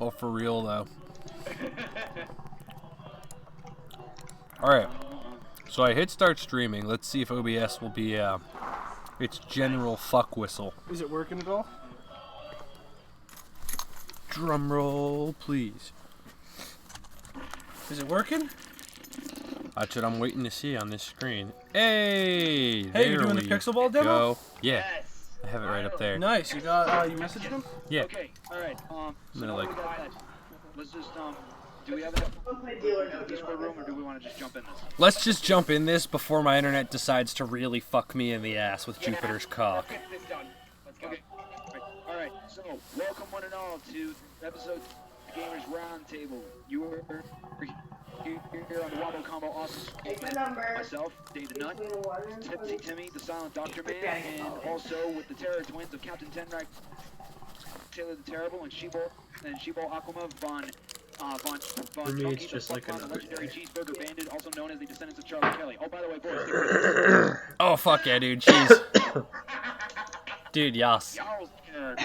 Oh, for real, though. Alright. So I hit start streaming. Let's see if OBS will be, its general fuck whistle. Is it working at all? Drum roll, please. Is it working? That's what I'm waiting to see on this screen. Hey! Hey, you're doing the Pixel Ball demo? Go. Yeah. Yes. I have it right up there. Nice. You got, you messaged him? Yeah. Okay, alright, so gonna, now like- we got that. Let's just, do we have a Discord room, or do we want to just jump in this? Let's just jump in this before my internet decides to really fuck me in the ass with Jupiter's cock. Get this done. Let's go. Okay. Alright, so, welcome one and all to episode Gamers Roundtable. You are here on the Wombo Combo Awesome myself, Dave the Nut, Tipsy Timmy, the Silent Doctor Man, and also with the Terror Twins of Captain Tenrak, Taylor the Terrible, and Sheeple Aquama Von For me, Chunky, it's just the like Fuck-Off, another legendary day. cheeseburger bandit, also known as the descendants of Charlie Kelly. Oh, by the way, boys, Oh, fuck yeah, dude. Cheese. Dude, yas. y'all scared.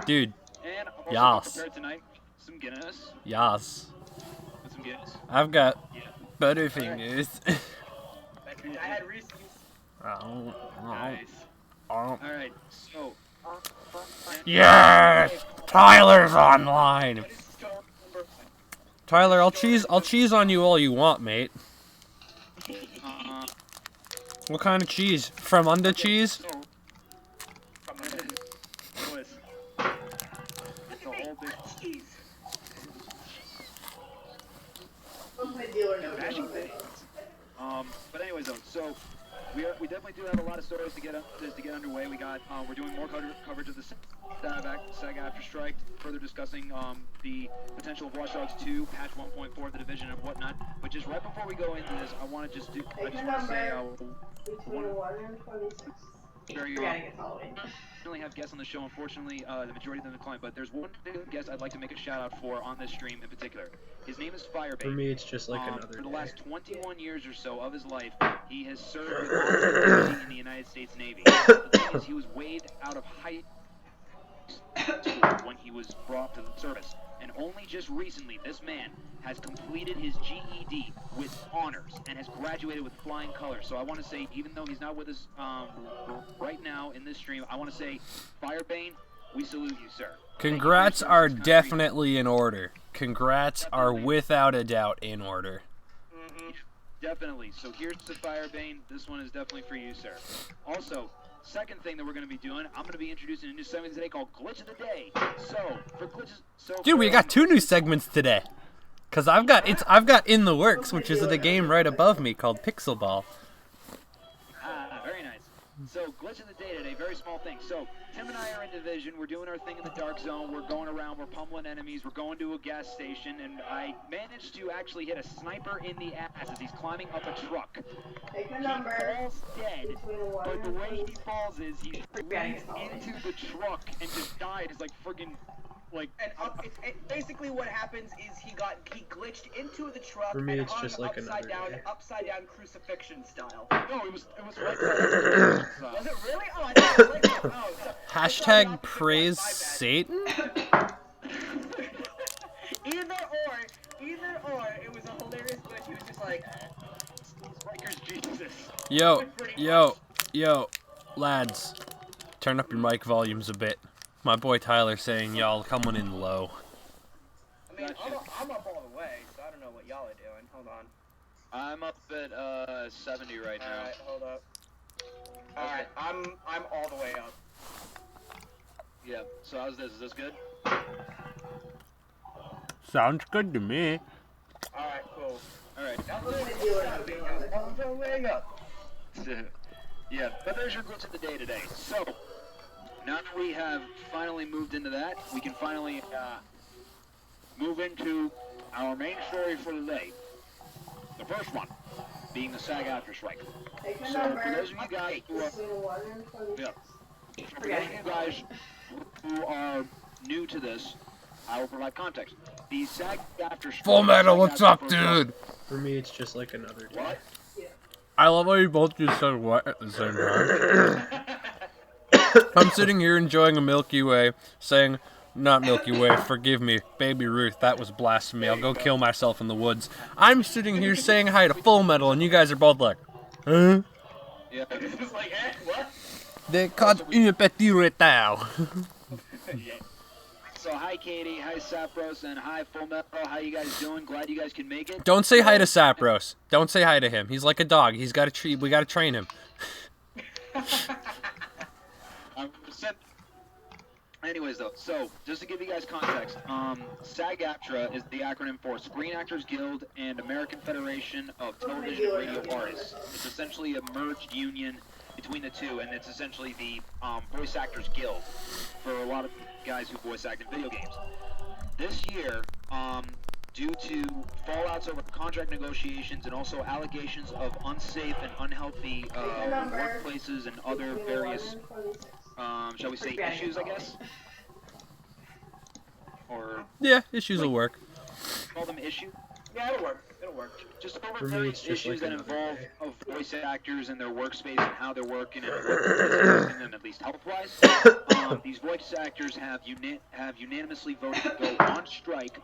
Dude, And I've also Yas. prepared tonight some Guinness. yas. With some Guinness. I've got Yeah. Butterfingers. I had Reese's. Oh, Nice. oh. Alright, so. Yes! Tyler's online! Tyler, I'll cheese on you all you want, mate. What kind of cheese? From under cheese? So, boys. It's a whole big bashing thing. But anyways though, so we definitely do have a lot of stories to get underway. We got we're doing more coverage of the SAG After Strike, further discussing the potential of Watch Dogs 2, patch 1.4 of the division and whatnot. But just right before we go into this, I want to say very definitely have guests on the show. Unfortunately, the majority of them declined, but there's one guest I'd like to make a shout out for on this stream in particular. His name is Firebait. For me, it's just like another For the day. last 21 years or so of his life, he has served with honor in the United States Navy. The thing is, he was waived out of high school when he was brought to the service. And only just recently, this man has completed his GED with honors and has graduated with flying colors. So I want to say, even though he's not with us right now in this stream, I want to say, Firebane, we salute you, sir. Congrats are definitely in order. Congrats are without a doubt in order. Definitely. So here's the Firebane. This one is definitely for you, sir. Also, second thing that we're going to be doing, I'm going to be introducing a new segment today called Glitch of the Day. So, for glitches... Dude, we got 2 new segments today. Cause I've got In the Works, which is the game right above me called Pixel Ball. Very nice. So, Glitch of the Day today, very small thing. So, Tim and I are in division. We're doing our thing in the dark zone. We're going around. We're pummeling enemies. We're going to a gas station. And I managed to actually hit a sniper in the ass as he's climbing up a truck. He falls dead, but the way he falls is he runs into the truck and just died. It's like friggin' like... And basically what happens is he glitched into the truck For me, and it's hung just like upside another down, day. upside down crucifixion style. No, it was right there. Was it really? Oh, I thought it was like that. Oh, so Hashtag praise Satan? Either or, it was a hilarious glitch. He was just like, Riker's Jesus. Yo, lads. Turn up your mic volumes a bit. My boy Tyler saying y'all coming in low. I mean, I'm up all the way, so I don't know what y'all are doing. Hold on. I'm up at 70 right now. Alright, hold up. Alright, I'm all the way up. Yeah. So how's this? Is this good? Sounds good to me. Alright, cool. Alright. Now we're gonna do it. All the way up. Yeah, but there's your glitch of the day today. So, now that we have finally moved into that, we can finally move into our main story for the day. The first one being the SAG After Strike. So, for those of you guys who are, for those of you guys who are new to this, I will provide context. The SAG After Strike. Full Metal, SAG what's After up, Strike- dude? For me, it's just like another day. What? I love how you both just said what at the same time. I'm sitting here enjoying a Milky Way, saying, not Milky Way. Forgive me, Baby Ruth. That was blasphemy. I'll go kill myself in the woods. I'm sitting here saying hi to Full Metal, and you guys are both like, huh? Yeah. It's like, what? They caught un petit retard. Yeah. So hi Katie, hi Sapros, and hi Full Metal. How you guys doing? Glad you guys can make it. Don't say hi to Sapros. Don't say hi to him. He's like a dog. He's got to treat. We got to train him. Anyways, though, so just to give you guys context, SAG-AFTRA is the acronym for Screen Actors Guild and American Federation of Television and Radio Artists. It's essentially a merged union between the two, and it's essentially the Voice Actors Guild for a lot of guys who voice act in video games. This year, due to fallouts over contract negotiations and also allegations of unsafe and unhealthy workplaces and other various, shall we say, issues, I guess? Or Yeah, issues will work. call them issues? Yeah, it'll work. It'll work. Just over For me, various it's just issues like that another involve day. of voice actors and their workspace and how they're working and what them, at least health-wise. These voice actors have unanimously voted to go on strike,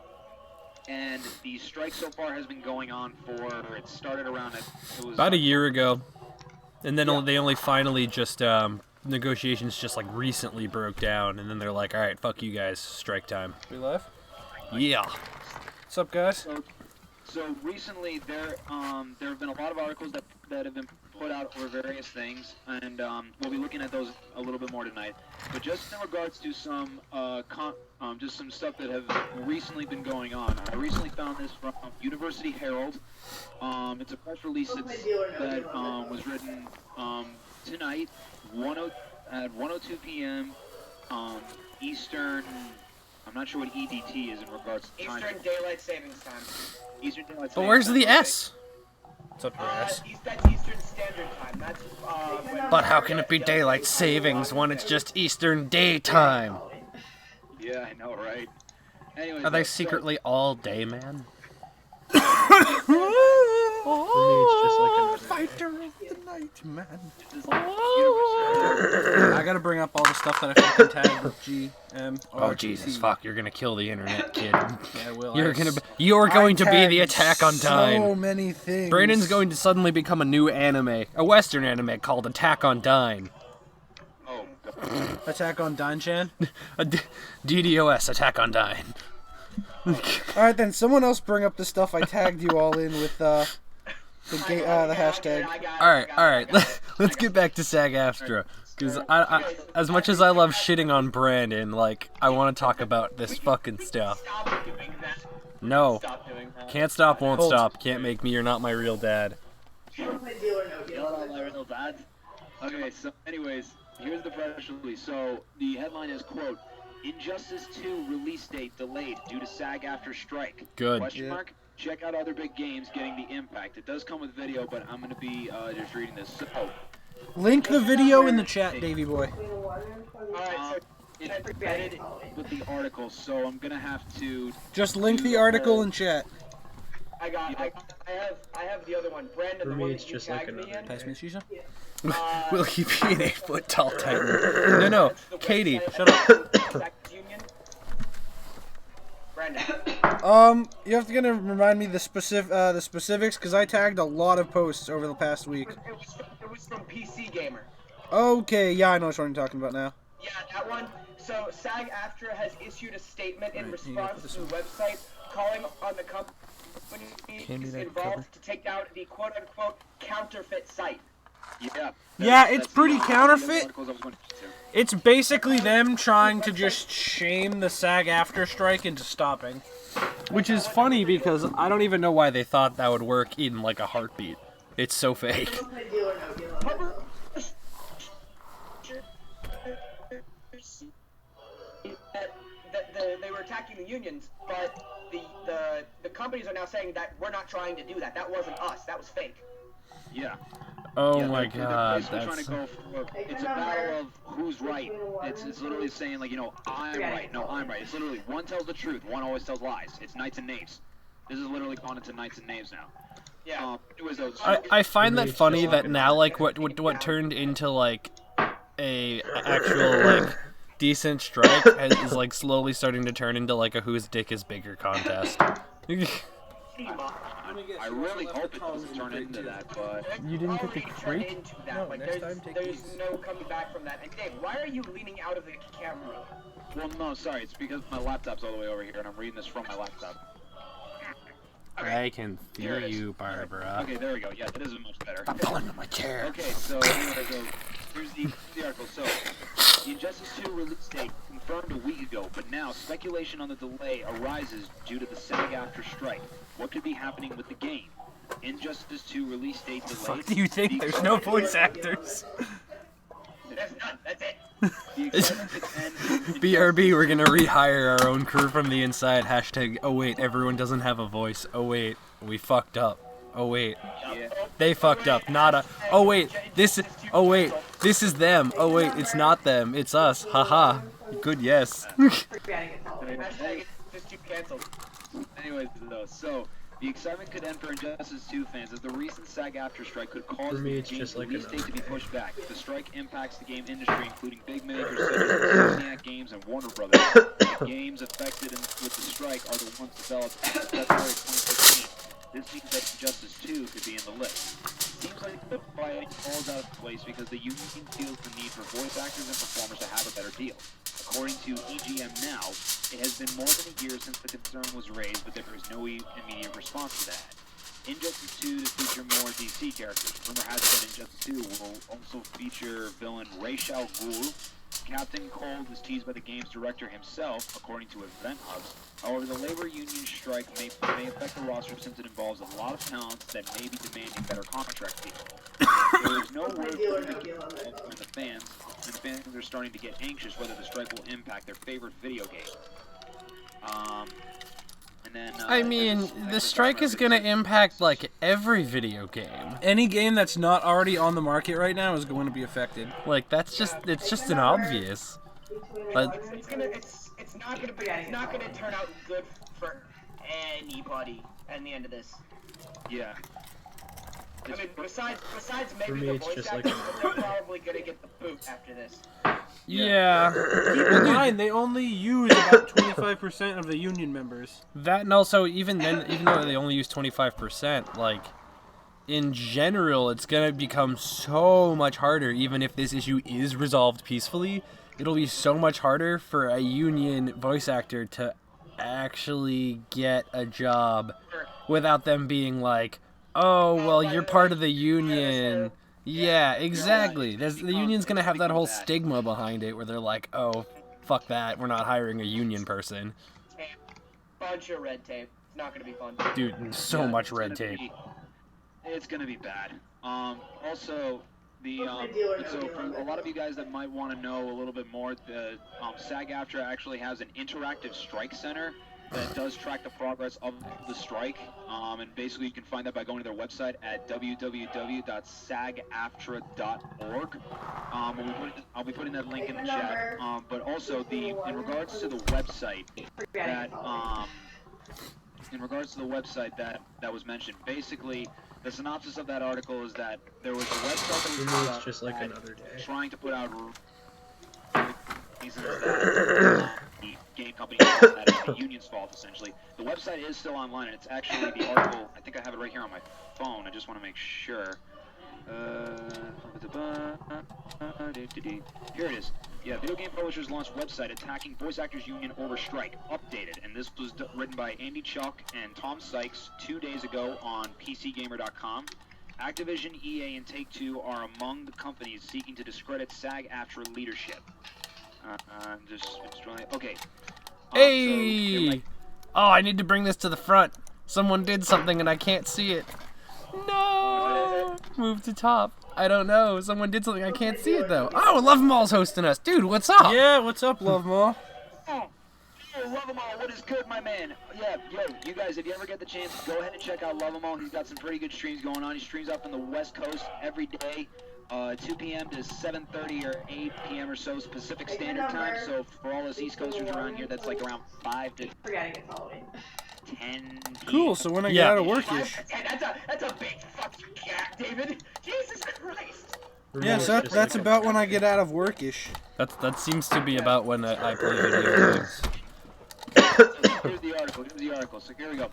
and the strike so far has been going on for, it started around, it was About a year ago, and then they only finally just negotiations just like recently broke down, and then they're like, all right, fuck you guys, strike time. We live? Yeah. What's up, guys? So recently there have been a lot of articles that have been put out over various things, and we'll be looking at those a little bit more tonight. But just in regards to some just some stuff that have recently been going on, I recently found this from University Herald. It's a press release that was written tonight, at 1:02 p.m. Eastern. I'm not sure what EDT is in regards to time. Eastern Daylight Savings Time. Eastern Daylight But Savings where's Time, the okay. S? What's up, your ass? That's Eastern Standard Time. That's when But how can it be daylight savings when it's just Eastern daytime? Yeah, I know, right? Anyways, Are they so- secretly all day, man? it's just like another Fighter of the night, man. This is University- I gotta bring up all the stuff that I fucking tagged with G, M, Oh R, Jesus, T. fuck! You're gonna kill the internet, kid. Yeah, I will. You're going to be the tagged Attack on So Dine. many things. Brandon's going to suddenly become a new anime, a Western anime called Attack on Dine. Oh, God. Attack on Danchan. DDoS, Attack on Dine. Alright then, someone else bring up the stuff I tagged you all in with the hashtag. All right. Let's get back to SAG-AFTRA, because I, as much as I love shitting on Brandon, like I want to talk about this fucking stuff. Stop doing that. No, Stop doing that. can't stop, won't Hold. stop. Can't make me. You're not my real dad. You know what, my real dad? Okay, so anyways, here's the press release. So the headline is, quote, Injustice 2 release date delayed due to SAG-AFTRA strike. Good. Question mark? Check out other big games getting the impact. It does come with video, but I'm going to be just reading this. So, Link the video in the chat, Davey boy. Alright, it's embedded with the article, so I'm going to have to... Just link the article in chat. I have the other one. Brandon, For the me, one it's that you just like tagged me another in. Pass me the shisha. Will he be an 8-foot tall titan? No, That's the Katie, website shut up. of the Exact Union. Brandon. You have to gonna remind me the specifics, because I tagged a lot of posts over the past week. It was from PC Gamer. Okay, yeah, I know which one you're talking about now. Yeah, that one. So SAG-AFTRA has issued a statement in Right, you gotta put response this to the website calling on the company involved to take down the quote-unquote counterfeit site. Yeah. Yeah, it's that's pretty the counterfeit. articles I was going to get to. It's basically them trying to just shame the SAG-AFTRA strike into stopping. Which is funny because I don't even know why they thought that would work in like a heartbeat. It's so fake. They were attacking the unions, but the companies are now saying that we're not trying to do that. That wasn't us. That was fake. Yeah. Oh Yeah, my they're god, basically trying that's... to go for, it's a battle of who's right. It's literally saying like, I'm right, no, I'm right. It's literally one tells the truth, one always tells lies. It's Knights and Knaves. This is literally gone into Knights and Knaves now. Yeah. Anyways, though, I find that It's funny just that like now like what turned into like a actual like decent strike is like slowly starting to turn into like a whose dick is bigger contest. I really hope it doesn't turn into that, but You didn't get the crate? Into that. No, like, next time take there's these. no coming back from that. And Dave, why are you leaning out of the camera? well, no, sorry, it's because my laptop's all the way over here, and I'm reading this from my laptop. I can Here feel it is. you, Barbara. Okay, there we go. Yeah, that is much better. I'm pulling on my chair. Okay, so here's the article. So, the Injustice 2 release date confirmed a week ago, but now speculation on the delay arises due to the SAG-AFTRA strike. What could be happening with the game? Injustice 2 release date delayed. Fuck do you think? There's no voice actors. That's none. That's it. The excitement could end in BRB, we're gonna rehire our own crew from the inside. Hashtag, oh wait, everyone doesn't have a voice. Oh wait, we fucked up. Oh wait, Yeah. they fucked up. Not a. Oh wait, this is. Oh wait, this is them. Oh wait, it's not them. It's us. Haha. Good yes. Hashtag just keep canceled. Anyways, though, so the excitement could end for Injustice 2 fans as the recent SAG-AFTRA strike could cause For me, the it's game's just like release date to be another pushed back. The strike impacts the game industry, including big makers such as Insomniac Games and Warner Brothers. The games affected with the strike are the ones developed in February 2015. This means that Injustice 2 could be in the list. It seems like the fight falls out of place because the union feels the need for voice actors and performers to have a better deal. According to EGM Now, it has been more than a year since the concern was raised, but there is no immediate response to that. Injustice 2 to feature more DC characters. Rumor has it that Injustice 2 will also feature villain Ra's al Ghul. Captain Cold is teased by the game's director himself, according to Event Hubs. However, the labor union strike may affect the roster since it involves a lot of talents that may be demanding better contract deals. There is no word from the fans, and the fans are starting to get anxious whether the strike will impact their favorite video game. I mean, the strike is gonna impact like every video game. Any game that's not already on the market right now is going to be affected. Like it's just an obvious. But It's not gonna turn out good for anybody at the end of this. Yeah. I mean, besides maybe me, the it's voice just like actors, but they're probably gonna get the boot after this. yeah. Keep in mind, they only use about 25% of the union members. That and also even then, even though they only use 25%, like in general, it's gonna become so much harder. Even if this issue is resolved peacefully, it'll be so much harder for a union voice actor to actually get a job without them being like, "Oh, well, you're part of the union." Yeah, exactly. The union's gonna have that whole stigma behind it where they're like, "Oh, fuck that. We're not hiring a union person." Bunch of red tape. It's not gonna be fun. Dude, so much red tape. It's gonna be bad. Also, so for a lot of you guys that might want to know a little bit more, the SAG-AFTRA actually has an interactive strike center that does track the progress of the strike, and basically you can find that by going to their website at www.sagaftra.org. I'll be putting that link in the chat. But also in regards to the website that was mentioned, basically the synopsis of that article is that there was a website that For was me, put it's up just like that another day. trying to put out reasons that the game company that is the union's fault, essentially. The website is still online, and it's actually the article. I think I have it right here on my phone. I just want to make sure. Here it is. Yeah, video game publishers launched website attacking voice actors union over strike. Updated, and this was written by Andy Chuck and Tom Sykes 2 days ago on PCGamer.com. Activision, EA, and Take-Two are among the companies seeking to discredit SAG-AFTRA leadership. Okay. Hey! Oh, I need to bring this to the front. Someone did something and I can't see it. No! Move to top. I don't know. Someone did something. I can't see it though. Oh, Love 'Em All's hosting us. Dude, what's up? Yeah, what's up, Love Mall? Oh, Love 'Em All, what is good, my man? Yeah, you guys, if you ever get the chance, go ahead and check out Love 'Em All. He's got some pretty good streams going on. He streams up on the West Coast every day, 2 p.m. to 7:30 or 8 p.m. or so Pacific Standard Time. So for all us East Coasters around here, that's like around 5 to 10 Cool, so when I get out of work-ish. That's a big fucking cat, David. Jesus Christ. For me, Yeah, it's so just that's like about when I get out of workish. That seems to be about when I play video games. Here's the article. So here we go.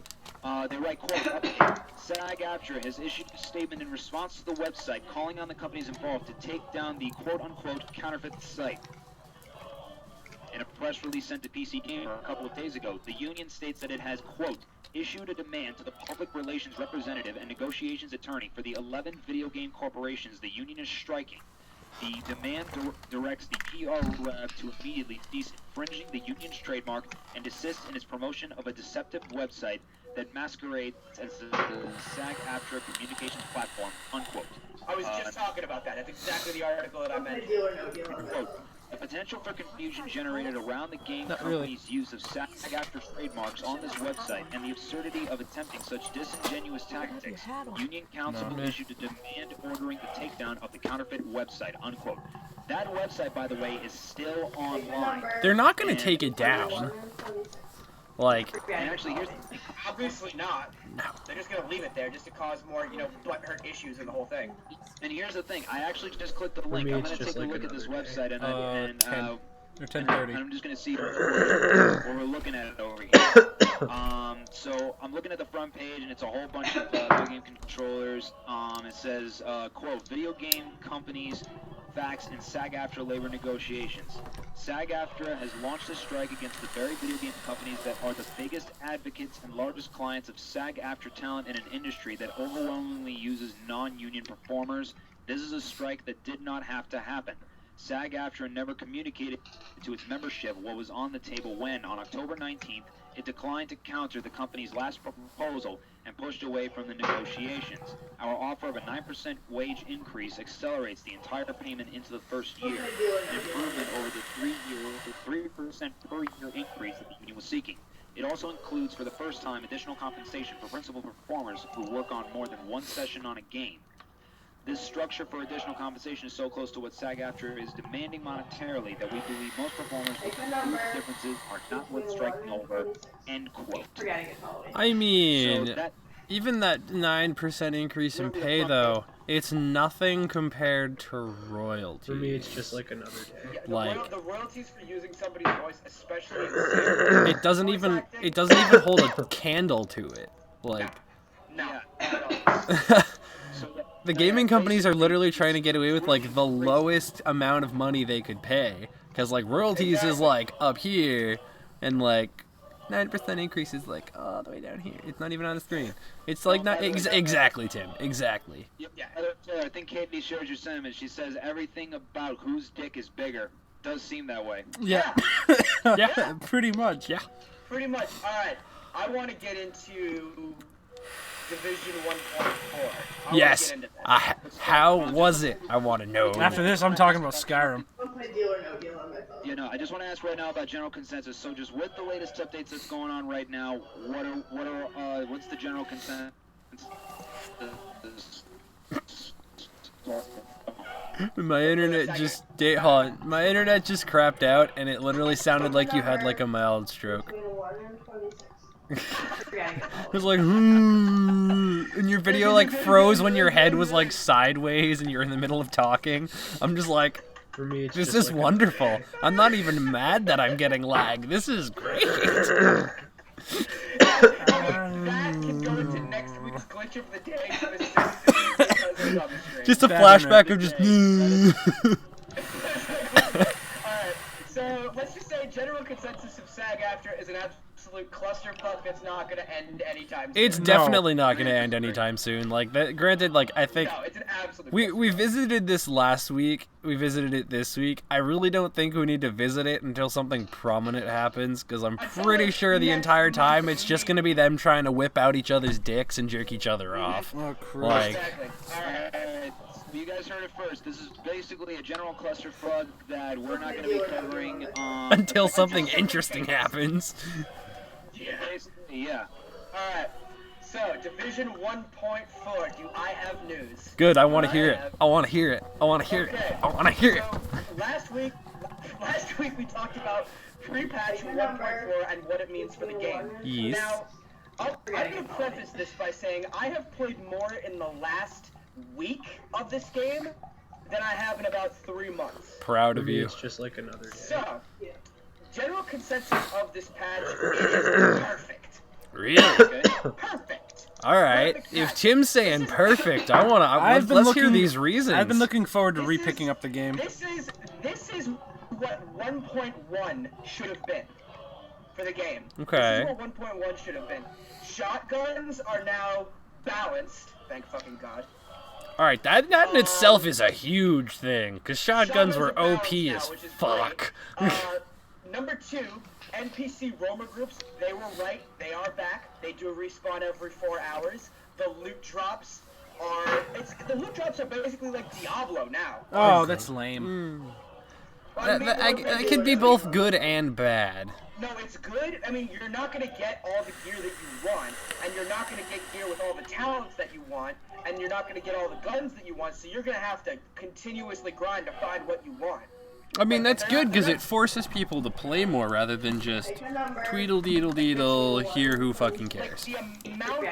They write, quote, update. SAG-AFTRA has issued a statement in response to the website calling on the companies involved to take down the quote-unquote counterfeit site. In a press release sent to PC Gamer a couple of days ago, the union states that it has, quote, issued a demand to the public relations representative and negotiations attorney for the 11 video game corporations the union is striking. The demand directs the PR rep to immediately cease infringing the union's trademark and desist in its promotion of a deceptive website that masquerades as the SAG-AFTRA communications platform, unquote. I was just talking about that. That's exactly the article that I meant. Quote, the potential for confusion generated around the game Not really. company's use of SAG-AFTRA trademarks on this website and the absurdity of attempting such disingenuous tactics, Union Counsel issued a demand ordering the takedown of the counterfeit website, unquote. That website, by the way, is still online. They're not gonna take it down. Like, And actually, here's the thing. Obviously not. no. They're just gonna leave it there just to cause more, butthurt issues in the whole thing. And here's the thing. I actually just clicked the link. me, I'm it's going to just take a like look at this another day. website and 10 or and 10:30. I'm just going to see what we're looking at it over here. So I'm looking at the front page, and it's a whole bunch of video game controllers. It says, quote, video game companies, facts, and SAG-AFTRA labor negotiations. SAG-AFTRA has launched a strike against the very video game companies that are the biggest advocates and largest clients of SAG-AFTRA talent in an industry that overwhelmingly uses non-union performers. This is a strike that did not have to happen. SAG-AFTRA never communicated to its membership what was on the table when, on October 19th, it declined to counter the company's last proposal and pushed away from the negotiations. Our offer of a 9% wage increase accelerates the entire payment into the first year, an improvement over the 3% per year increase that the union was seeking. It also includes, for the first time, additional compensation for principal performers who work on more than one session on a game. This structure for additional compensation is so close to what SAG-AFTRA is demanding monetarily that we believe most performers with differences are not worth striking over, end quote. I mean, So that, even that 9% increase in pay, though, it's nothing compared to royalties. For me, it's just like another day. Yeah, Like- the royalties for using somebody's voice, especially in the It doesn't voice even acting, hold a candle to it. Like, no. so the gaming companies are literally trying to get away with like the lowest amount of money they could pay, because like royalties is like up here, and like 9% increase is like all the way down here. It's not even on the screen. It's like not exactly, Tim. Exactly. Yeah, I think Katie shares your sentiment. She says everything about whose dick is bigger does seem that way. Yeah. Yeah, pretty much. Yeah. Pretty much. Alright, I want to get into Division 1.4. Yes. Get into that. How was it? I want to know. After this, I'm talking about Skyrim. You know, I just want to ask right now about general consensus. So, just with the latest updates that's going on right now, what's the general consensus? My internet just hold on. My internet just crapped out, and it literally sounded like you had like a mild stroke. It was like, and your video like froze when your head was like sideways and you're in the middle of talking. I'm just like, For me, it's this just is like wonderful. I'm not even mad that I'm getting lag. This is great. That can go into next week's glitch of the day for the Simpsons because it's on the screen. Just a Bad flashback internet. of just. Alright, so let's just say general consensus of SAG-AFTRA is an absolute clusterfuck that's not going to end anytime soon. It's definitely not going to end anytime soon. Like that. Granted, like I think. No, it's an absolute We visited this last week. We visited it this week. I really don't think we need to visit it until something prominent happens, because I'm pretty sure the entire time it's just gonna be them trying to whip out each other's dicks and jerk each other off. Oh, Christ. Like, Exactly. Alright, you guys heard it first. This is basically a general clusterfuck that we're not going to be covering until something interesting happens. Yeah. Basically, yeah. Alright, so Division 1.4, do I have news? Good. I want to hear it. I want to hear it. I want to hear it. Okay. I want to hear it. So, last week we talked about pre-patch 1.4 and what it means for the game. Yes. Now, I'm going to preface this by saying I have played more in the last week of this game than I have in about 3 months. Proud For of me, you. it's just like another day. So, general consensus of this patch is perfect. Really? Okay. Perfect. All right. Perfect If patch. Tim's saying perfect, I want I've to. been Let's hear looking- these reasons. I've been looking forward to This repicking is- up the game. This is what 1.1 should have been for the game. Okay. This is what 1.1 should have been. Shotguns are now balanced. Thank fucking God. All right, that in itself is a huge thing, because shotguns were are OP balanced now, as which is fuck. great. Number 2, NPC roamer groups. They were right. They are back. They do a respawn every 4 hours. The loot drops are. The loot drops are basically like Diablo now. Oh, that's lame. That can be both good and bad. No, it's good. I mean, you're not going to get all the gear that you want, and you're not going to get gear with all the talents that you want, and you're not going to get all the guns that you want, so you're going to have to continuously grind to find what you want. I mean, that's good because it forces people to play more rather than just tweedle-deedle-deedle, hear who fucking Like, cares. the amount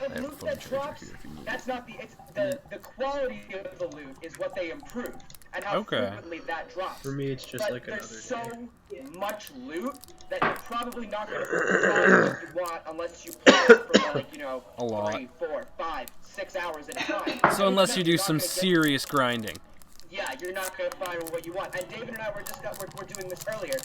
of loot that drops, that's not the quality of the loot is what they improve, and how Okay. frequently that drops. For me, it's just But like another there's day. so much loot that you're probably not going to find what you want unless you play it for like, A lot. 3, 4, 5, 6 hours at a time. So unless you do You're not some gonna get- serious grinding. Yeah, you're not going to find what you want. And David and I were doing this earlier.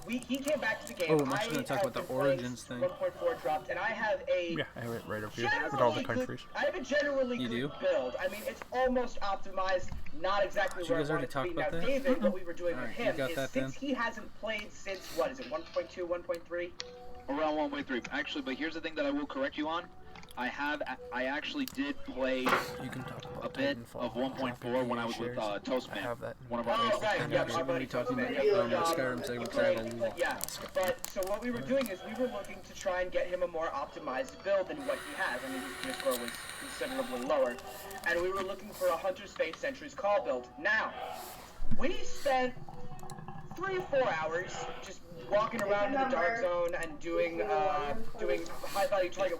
He came back to the game. Oh, I'm actually gonna talk have about the been playing Origins since thing. 1.4 dropped, and I have a Yeah, I have it right up here generally with all the good- countries. I have a generally You good do? build. I mean, it's almost optimized, not exactly Did you where guys I already want it to talk be. about Now, that? David, what we were doing with Alright, you him got is that since then? he hasn't played since, what is it, 1.2, 1.3? Around 1.3. Actually, but here's the thing that I will correct you on. I actually did play You can talk about a bit Titanfall. of 1.4 when I was with Toastman. I have that. One of our Oh, faces. right, And yeah, actually, our when buddy we talking Toastman, about yeah, the Skyrim segment, 'cause I have a lot. yeah, but so what we were doing is we were looking to try and get him a more optimized build than what he has. I mean, his gear score was considerably lower, and we were looking for a Hunter's Fate Sentry's Call build. Now, we spent 3 or 4 hours just walking around in the dark zone and doing high value target.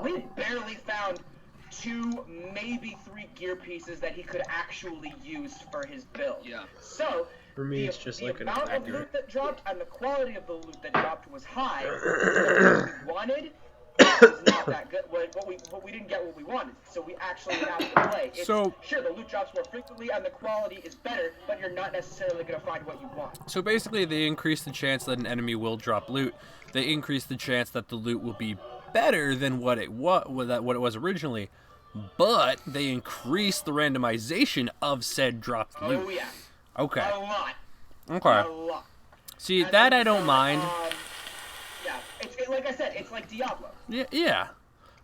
We barely found 2, maybe 3 gear pieces that he could actually use for his build. Yeah. So For me, it's just like the another amount of day. loot that dropped and the quality of the loot that dropped was high. What we wanted was not that good. But we didn't get what we wanted, so we actually have to play. So- sure, the loot drops more frequently and the quality is better, but you're not necessarily going to find what you want. So basically, they increase the chance that an enemy will drop loot. They increase the chance that the loot will be better than what it was originally, but they increase the randomization of said dropped loot. Oh yeah, Okay. a lot, Okay. a lot. See, And that so, I don't mind. Yeah, like I said, it's like Diablo. Yeah.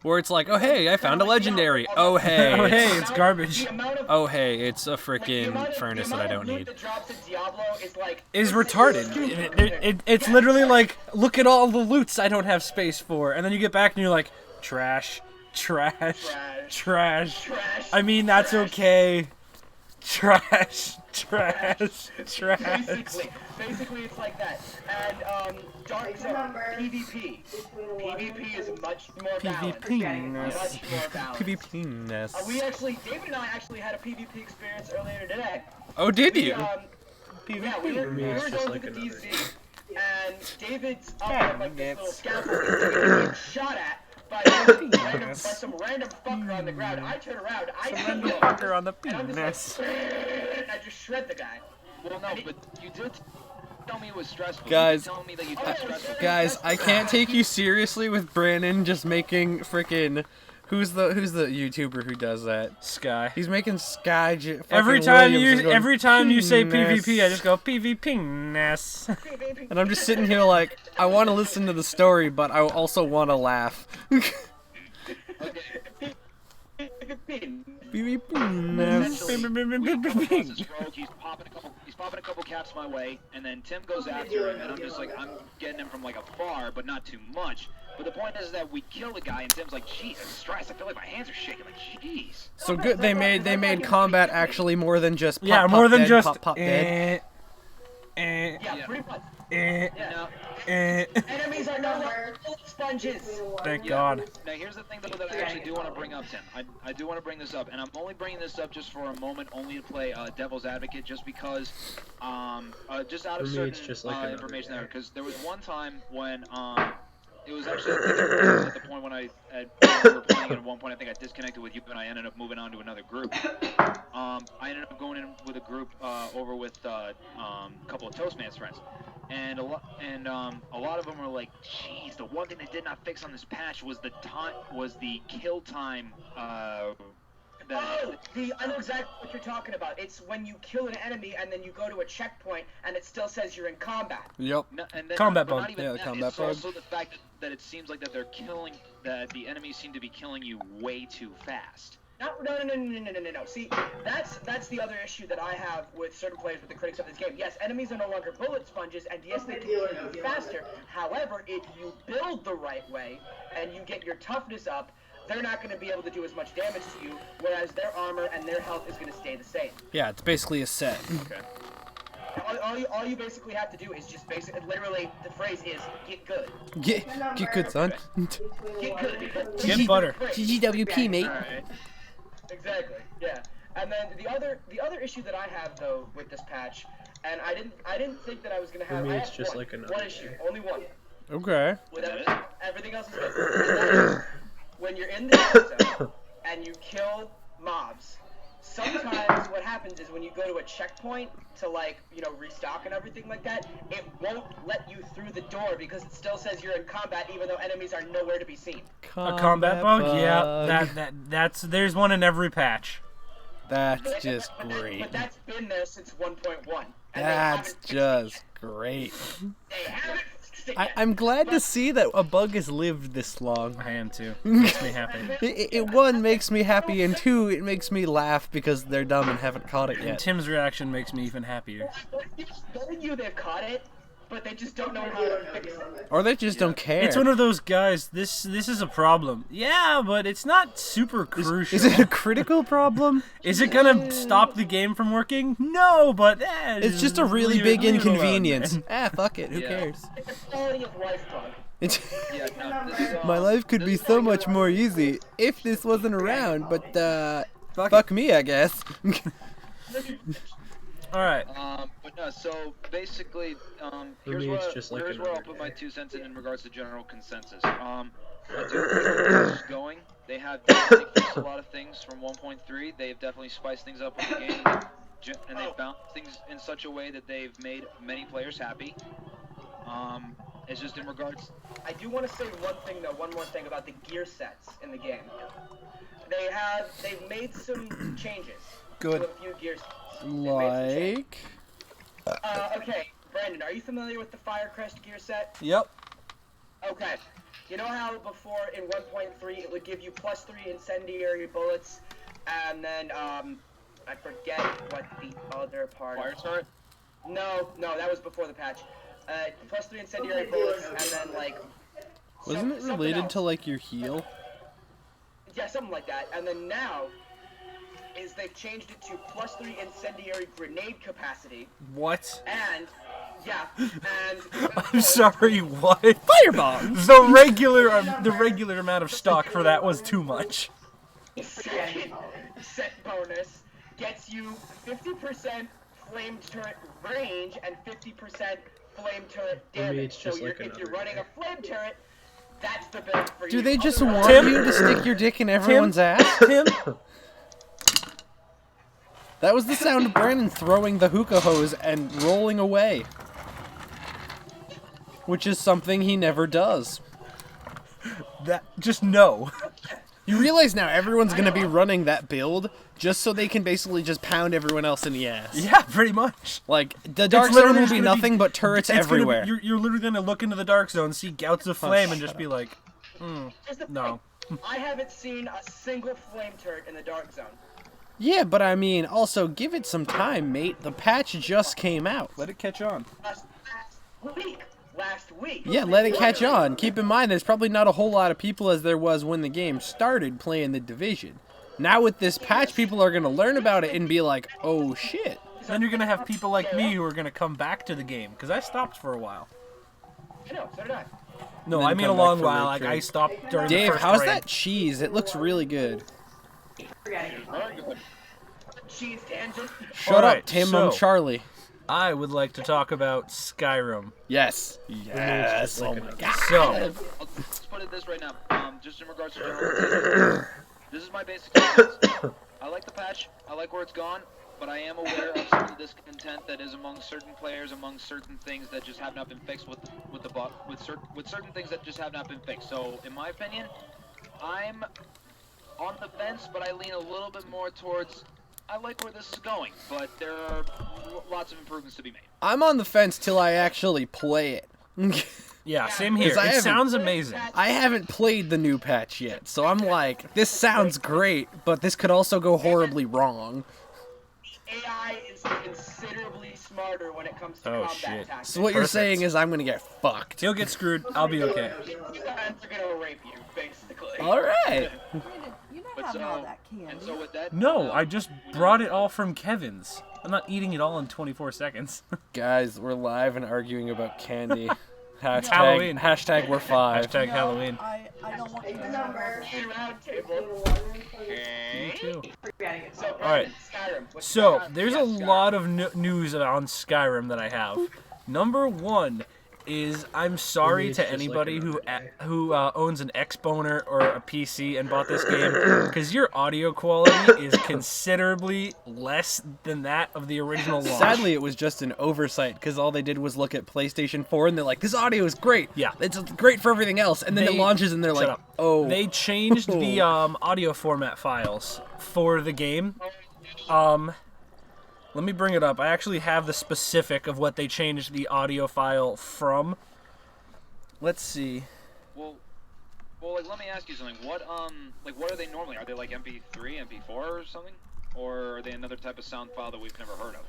Where it's like, oh hey, I found a legendary. Oh hey, Oh, hey, it's- it's garbage. The amount of, oh hey, it's a like, the freaking amount of- furnace the that I amount of don't loot need. that drops in Diablo is like Is retarded. It's literally like, look at all the loots I don't have space for, and then you get back and you're like, trash, trash, trash. trash. I mean, that's trash. okay. Trash, trash, trash. Basically, it's like that. And Dark Zone PvP. PvP is much more balanced. PvP-ness. Much more balanced. PvP-ness. David and I actually had a PvP experience earlier today. Oh, did you? Yeah, we were it's going just to like the another DZ, and David's up on like this little Yes. scaffold getting shot at by some random fucker on the ground. I turn around, I see him, Fucker on the and I'm penis. just like, and I just shred the guy. Well, no, but you did tell me it was stressful. Guys, you did tell me that you did stressful. Guys, I can't take you seriously with Brandon just making freaking. Who's the YouTuber who does that? Sky. He's making Sky. Every time you say PvP, I just go PvP-ness. And I'm just sitting here like, I want to listen to the story, but I also want to laugh. PvP-ness. He's popping a couple caps my way, and then Tim goes after him, and I'm just like, I'm getting him from like afar, but not too much. But the point is that we kill the guy, and Tim's like, Jesus Christ, I feel like my hands are shaking. Like, jeez. So good, they made combat actually more than just pop, Yeah, pop, more than dead, just pop, pop, dead. Yeah, pretty much. Now, Enemies are no longer bullet sponges. Thank yeah. God. Now here's the thing though that I actually do want to bring up, Tim. I do want to bring this up, and I'm only bringing this up just for a moment, only to play devil's advocate, just because, just out of For me, it's certain just like another information day. there, because there was one time when it was actually at the point when we were playing, and at one point I think I disconnected with you, and I ended up moving on to another group. I ended up going in with a group over with a couple of Toastmans friends, and a lot of them were like, "Geez, the one thing they did not fix on this patch was the kill time." I know exactly what you're talking about. It's when you kill an enemy and then you go to a checkpoint and it still says you're in combat. Yep. No, and then Combat but bug. not even Yeah, the that, combat it's bug. also the fact that it seems like that the enemies seem to be killing you way too fast. No. See, that's the other issue that I have with certain players, with the critics of this game. Yes, enemies are no longer bullet sponges, and yes, they can kill you faster. However, if you build the right way and you get your toughness up, they're not going to be able to do as much damage to you, whereas their armor and their health is going to stay the same. Yeah, it's basically a set. Okay. All you basically have to do is just literally, the phrase is, get good. Get good, son. Get good. Get butter. GGWP, mate. All right. Exactly. Yeah. And then the other issue that I have though with this patch, and I didn't think that I was gonna have. For me, I it's have just one, like another one issue, day. only one. Okay. With everything else is good. When you're in the dark zone and you kill mobs, sometimes what happens is when you go to a checkpoint to restock and everything like that, it won't let you through the door because it still says you're in combat even though enemies are nowhere to be seen. A combat bug? Yeah, that's there's one in every patch. That's just But great. that's been there since 1.1. That's just great. They haven't fixed it yet. I'm glad to see that a bug has lived this long. I am too. Makes me happy. It one makes me happy, and two, it makes me laugh because they're dumb and haven't caught it And yet. Tim's reaction makes me even happier. Telling you they've caught it, but they just don't know how to fix it. Or they just don't care. It's one of those guys. This is a problem. Yeah, but it's not super crucial. Is it a critical problem? Is it gonna stop the game from working? No, but It's just a really big leave it alone, inconvenience. man. Fuck it. Who Yeah. cares? It's a quality of life bug. It's Yeah. No, this is, My life could this be is so like much a- more easy if this wasn't around, but fuck me, I guess. All right. But no, so basically, For here's me, where, it's just like here's where I'll another put my day. 2 cents in regards to general consensus. I do think this is going. They have definitely fixed a lot of things from 1.3. They've definitely spiced things up in the game, and they've balanced things in such a way that they've made many players happy. It's just in regards. I do want to say one more thing about the gear sets in the game. They've made some changes Good. to a few gear sets. They've made some changes. Like. Okay, Brandon, are you familiar with the Firecrest gear set? Yep. Okay. You know how before in 1.3 it would give you +3 incendiary bullets, and then I forget what the other part. Fire turret? No, that was before the patch. +3 incendiary bullets, and then Wasn't it something related else. to like your heal? Yeah, something like that. And then now is they've changed it to +3 incendiary grenade capacity, What? and I'm sorry. What? Firebombs. The regular amount of stock for that was too much. second set bonus gets you 50% flame turret range and 50% flame turret For me, damage. it's just So like if you're another running day. a flame turret, that's the build for you. Do they just Otherwise- want Tim? you to stick your dick in everyone's ass? Tim? That was the sound of Brandon throwing the hookah hose and rolling away. Which is something he never does. Just no. You realize now everyone's gonna be running that build just so they can basically just pound everyone else in the ass. Yeah, pretty much. Like, the Dark Zone literally will just be gonna nothing but turrets It's gonna be- everywhere. you're literally gonna look into the dark zone, see gouts of flame, and shut just be like, Here's the no. thing. I haven't seen a single flame turret in the dark zone. Yeah, but I mean, also, give it some time, mate. The patch just came out. Let it catch on. Last week. Yeah, let it catch on. Keep in mind, there's probably not a whole lot of people as there was when the game started playing The Division. Now with this patch, people are going to learn about it and be like, oh shit. then you're gonna have people like me who are gonna come back to the game because I stopped for a while. I know, so did I. No, Then I mean a come back long for while. Raid Like Trade. I stopped during the Dave, first how's raid. that cheese? It looks really good. Very good. Cheese tangent. Shut Alright, up, Tim. so- I'm Charlie. I would like to talk about Skyrim. Yes. Yes. Oh my god. So, Let's put it this right now. Just in regards to general, this is my basic comments. I like the patch. I like where it's gone, but I am aware of some of the discontent that is among certain players, among certain things that just have not been fixed with the bug, with certain things that just have not been fixed. So, in my opinion, I'm on the fence, but I lean a little bit more towards. I like where this is going, but there are lots of improvements to be made. I'm on the fence till I actually play it. yeah, same here. 'Cause I It haven't- sounds amazing. I haven't played the new patch yet, so I'm like, this sounds great, but this could also go horribly wrong. AI is considerably smarter when it comes to Oh, combat shit. tactics. So what you're Perfect. saying is I'm gonna get fucked. He'll get screwed. I'll be okay. You guys are gonna rape you, basically. All right. You're not But having so, all that and candy. so with that. No, I just brought it all from Kevin's. I'm not eating it all in 24 seconds. Guys, we're live and arguing about candy. Hashtag, Halloween. hashtag we're five. Hashtag No, Halloween. I don't want you to remember. Round table. Me too. So, Alright. Skyrim. what's So, going on? there's Yeah, a Skyrim. lot of news on Skyrim that I have. Number one is I'm sorry It's to just like anybody another who owns an Xboner or a PC and bought this game, because your audio quality is considerably less than that of the original launch. Sadly, it was just an oversight because all they did was look at PlayStation 4 and they're like, "This audio is great. Yeah. it's great for everything else." And then it They- launches and they're Shut like, up. "Oh, They changed the audio format files for the game. Let me bring it up. I actually have the specific of what they changed the audio file from. Let's see. Well, like, let me ask you something. What are they normally? Are they like MP3, MP4, or something? Or are they another type of sound file that we've never heard of?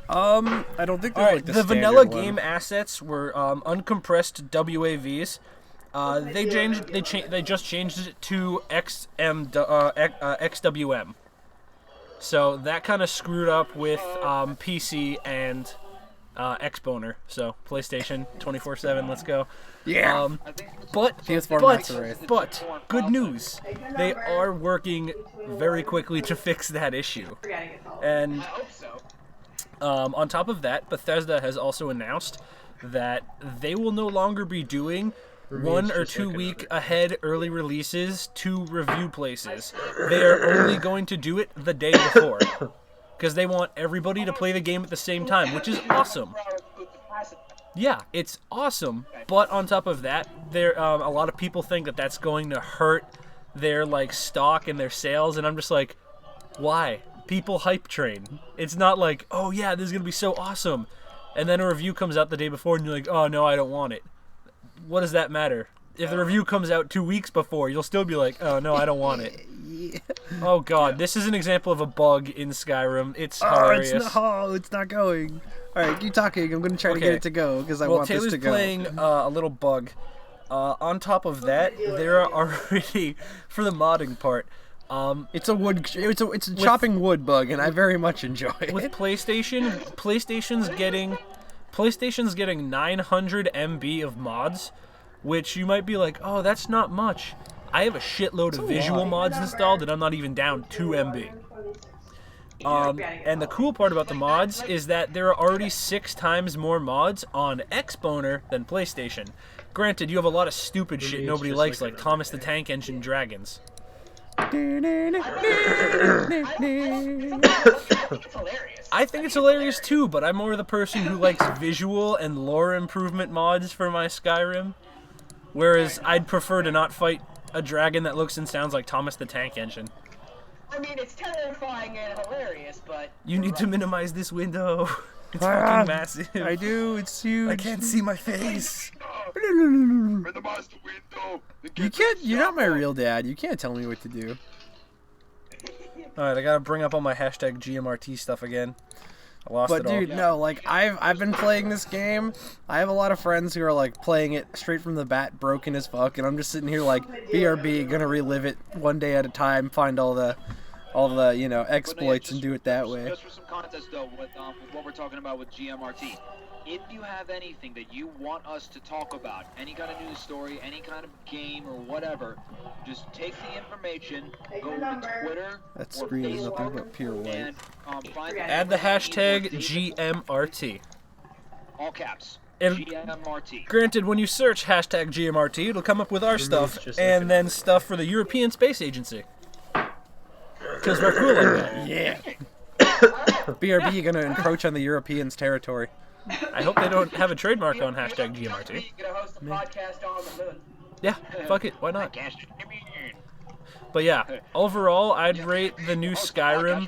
I don't think they're All right, like the, the standard vanilla one. game assets were uncompressed WAVs. They just changed it to XWM. So that kind of screwed up with PC and Xboner. So PlayStation 24/7. Let's go. Yeah. I think it's But PS4 Max Array. but good news, they are working very quickly to fix that issue. And I hope so. on top of that, Bethesda has also announced that they will no longer be doing For me, 1 it's or just 2 like week another- ahead early releases to review places. They are only going to do it the day before. Because they want everybody to play the game at the same time, which is awesome. Yeah, it's awesome. But on top of that, there a lot of people think that that's going to hurt their like stock and their sales, and I'm just like, why? People hype train. It's not like, oh yeah, this is gonna be so awesome, and then a review comes out the day before, and you're like, oh no, I don't want it. What does that matter? If the review comes out 2 weeks before, you'll still be like, oh no, I don't want it. Oh god, this is an example of a bug in Skyrim. It's hilarious. It's not going. All right, keep talking. I'm gonna try to get Okay. it to go because I Well, want Taylor's this to go. playing a little bug. On top of that, there are already, for the modding part, It's a wood. It's a chopping wood bug, and I very much enjoy it. with PlayStation's getting 900 MB of mods, which you might be like, oh, that's not much. I have a shitload of visual mods installed, and I'm not even down 2 MB. And the cool part about the mods is that there are already 6 times more mods on Xboner than PlayStation. Granted, you have a lot of stupid shit it's nobody just likes, like like another Thomas the day. Tank Engine dragons. I think it's hilarious. I think it's hilarious too, but I'm more the person who likes visual and lore improvement mods for my Skyrim. Whereas I'd prefer to not fight a dragon that looks and sounds like Thomas the Tank Engine. I mean, it's terrifying and hilarious, but You need to minimize this window. It's Ah, fucking massive. I do. It's huge. I can't see my face. Minimize the window. You can't. You're not my real dad. You can't tell me what to do. Alright, I gotta bring up all my hashtag GMRT stuff again. I lost But it all. dude, no. Like I've been playing this game. I have a lot of friends who are like playing it straight from the bat, broken as fuck, and I'm just sitting here like, BRB, gonna relive it one day at a time, find all the all the But no, yeah, exploits and do it that way. Just for some context, though, with what we're talking about with GMRT, if you have anything that you want us to talk about, any kind of news story, any kind of game or whatever, just take the information, go to Twitter That or screen is nothing Facebook, but pure white. and find Add the hashtag GMRT. all caps. And- GMRT. Granted, when you search hashtag GMRT, it'll come up with our me, stuff it's just like and a- then stuff for the European Space Agency. Because we're cool like that. Yeah. BRB gonna encroach on the Europeans' territory. I hope they don't have a trademark on hashtag GMRT. You're gonna host a podcast on the moon. Yeah, fuck it, why not? Guess. But yeah, overall, I'd rate the new Skyrim.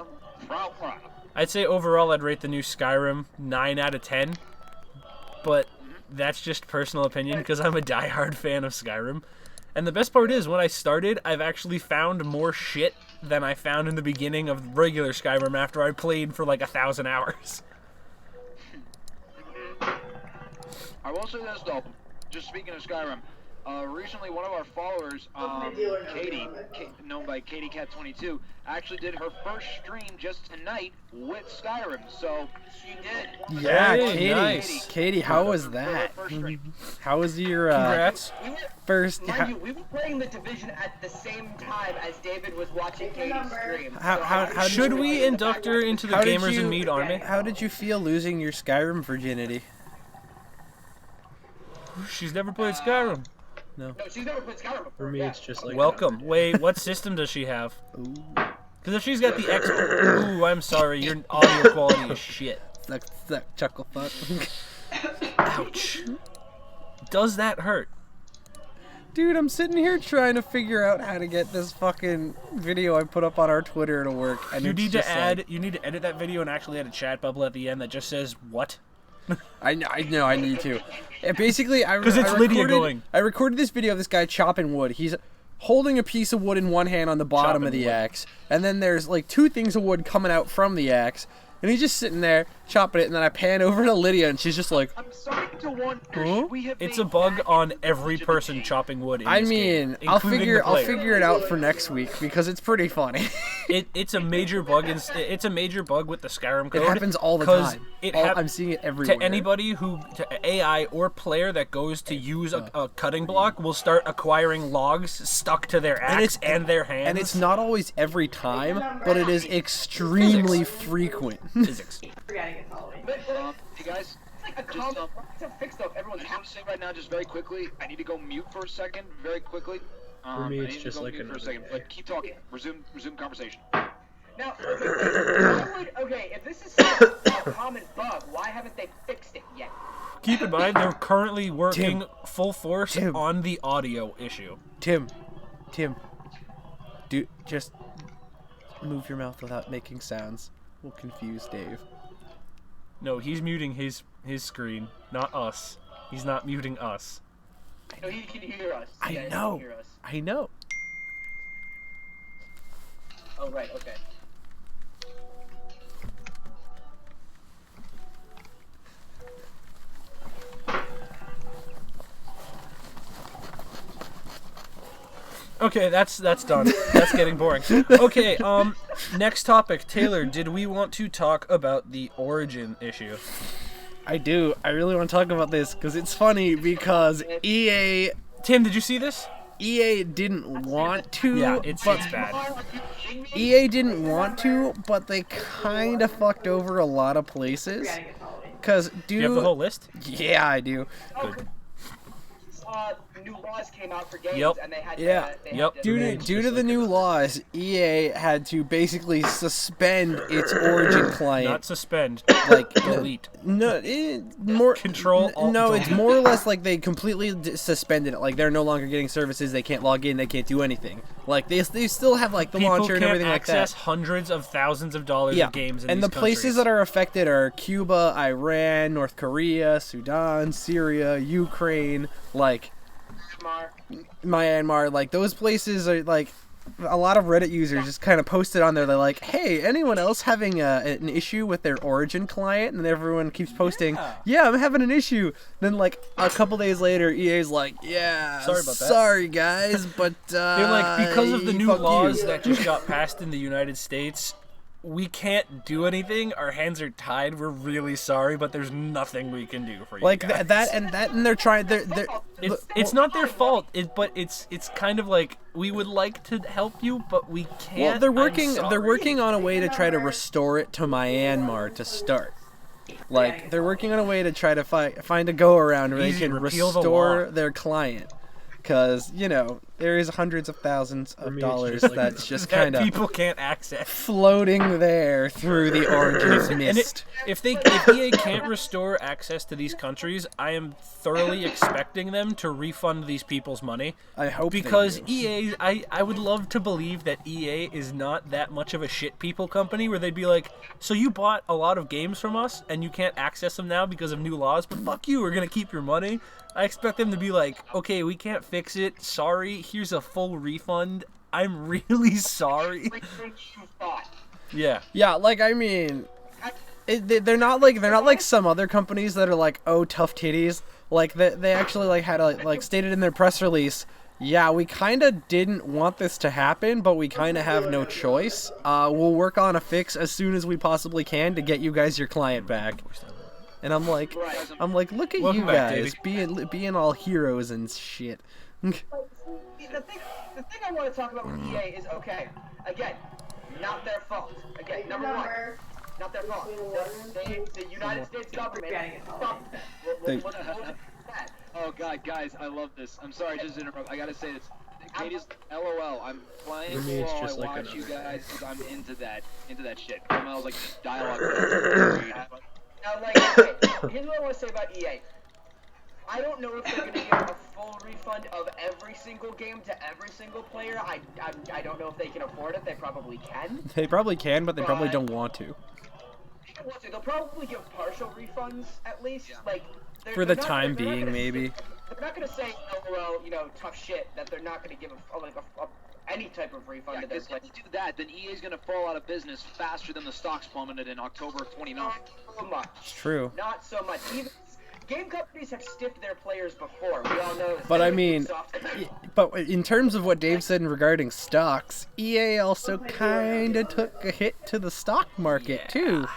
I'd say overall, I'd rate the new Skyrim 9 out of 10. But that's just personal opinion because I'm a diehard fan of Skyrim. And the best part is, when I started, I've actually found more shit than I found in the beginning of regular Skyrim after I played for like 1,000 hours. I will say this though, just speaking of Skyrim, recently one of our followers, Katie, known by KatieCat22, actually did her first stream just tonight with Skyrim. So she did. Yeah, Hey, Katie. nice. Katie, how was For her that? first stream. How was your Congrats. We were, first? mind you, we were playing the Division at the same time as David was watching Katie's stream. How did Should you- we induct her into the How did Gamers you- and Mead army? How did you feel losing your Skyrim virginity? She's never played Skyrim. No, she's never played Skyrim before. For me, yeah. it's just like Welcome. Wait, what system does she have? Because if she's got the X... Ooh, I'm sorry, your audio quality is shit. Suck, chuckle fuck. Ouch. Does that hurt? Dude, I'm sitting here trying to figure out how to get this fucking video I put up on our Twitter to work. And You it's need to just add... like- You need to edit that video and actually add a chat bubble at the end that just says, what? I know, I need to. And basically, 'Cause it's Lydia going. I recorded this video of this guy chopping wood. He's holding a piece of wood in one hand on the bottom of Chopping the wood. axe, and then there's like two things of wood coming out from the axe, and he's just sitting there chopping it. And then I pan over to Lydia, and she's just like, I'm starting to wonder, Huh? should we have It's made a bug that on a every bunch of the person game? chopping wood in I this game, mean, I'll including figure the player. it out for next week because it's pretty funny. It's a major bug. It's a major bug with the Skyrim code. It happens all the 'cause time. It I'm seeing it everywhere. to anybody to AI or player that goes to use a cutting block will start acquiring logs stuck to their axe and their hands. And it's not always every time, but it is extremely frequent. physics. Hey guys, It's like a just, common to fix though. I Everyone's just want to say right now, just very quickly, I need to go mute for a second, very quickly. For me, I it's need to just go like mute for a another second, day. but keep talking. Resume conversation. Now, okay, if this is such a common bug, why haven't they fixed it yet? Keep in mind they're currently working full force Tim. on the audio issue. Tim, just move your mouth without making sounds. We'll confuse Dave. No, he's muting his screen, not us. He's not muting us. No, he can hear us. I Yeah, he know. can hear us. I know. Oh, right, okay. Okay, that's done. That's getting boring. Okay, next topic. Taylor, did we want to talk about the origin issue? I do. I really want to talk about this because it's funny because EA Tim, did you see this? didn't want to. Yeah, it's but bad. EA didn't want to, but they kind of fucked over a lot of places. Cause Do you have the whole list? Yeah, I do. Good. New laws came out for games, Yep. and they had Yeah. to. They Yep. Had to Due to the new laws, EA had to basically suspend its Origin client. Not suspend. like Delete. No, more Control, Alt, No, delete. it's more or less like they completely suspended it. Like they're no longer getting services. They can't log in. They can't do anything. Like they still have like the People launcher and can't everything like access that. hundreds of thousands of dollars Yeah, of games in and these the places countries. that are affected are Cuba, Iran, North Korea, Sudan, Syria, Ukraine, like Smart. Myanmar. Like those places are like a lot of Reddit users just kind of posted on there. They're like, "Hey, anyone else having an issue with their Origin client?" And everyone keeps posting, "Yeah, I'm having an issue." Then like a couple days later, EA's like, "Yeah, Sorry about that." Sorry guys, but They're like, because of the new fuck laws you." that just got passed in the United States, we can't do anything. Our hands are tied. We're really sorry, but there's nothing we can do for you like guys. that, and they're trying. They're It's not their fault. But it's kind of like we would like to help you, but we can't. well, they're I'm working. They're sorry. working on a way to try to restore it to Myanmar to start. Like they're working on a way to try to find a go around where they Easy, can repeal the restore law. their client, because there is hundreds of thousands of me, it's dollars just like that's another- just that kind of people can't access. floating there through the Origins And mist. if EA can't restore access to these countries, I am thoroughly expecting them to refund these people's money. I hope they Because do. EA, I would love to believe that EA is not that much of a shit people company where they'd be like, so you bought a lot of games from us and you can't access them now because of new laws, but fuck you, we're gonna keep your money. I expect them to be like, okay, we can't fix it. Sorry, here's a full refund. I'm really sorry. Everything you thought. Yeah. Yeah, like I mean, they're not like some other companies that are like, oh, tough titties. Like they actually like had like stated in their press release, yeah, we kind of didn't want this to happen, but we kind of have no choice. We'll work on a fix as soon as we possibly can to get you guys your client back. And I'm like, look at Welcome you back, guys being all heroes and shit. The thing I want to talk about with EA is, okay, again, not their fault. Again, number one, not their fault. The United States government stopped them. We'll that. Oh god, guys, I love this. I'm sorry, just to interrupt. I gotta say this. Katie's LOL. I'm playing For me, it's while just I like watch you another guys because I'm into that shit. ML's like just dialogue. Now, like, okay, here's what I want to say about EA. I don't know if they're gonna give a full refund of every single game to every single player. I don't know if they can afford it. They probably can. They probably can, but they probably don't want to. They'll probably give partial refunds at least. Like For the they're not- time they're not being, gonna maybe. say- They're not gonna say, oh well, tough shit. That they're not gonna give any type of refund Yeah, to their because players. if you do that, then EA's gonna fall out of business faster than the stocks plummeted in October of 29. Not so much. It's true. Not so much. Even game companies have stiffed their players before. We all know this. But I They mean, would soft- but in terms of what Dave said regarding stocks, EA also kind of took a hit to the stock market too,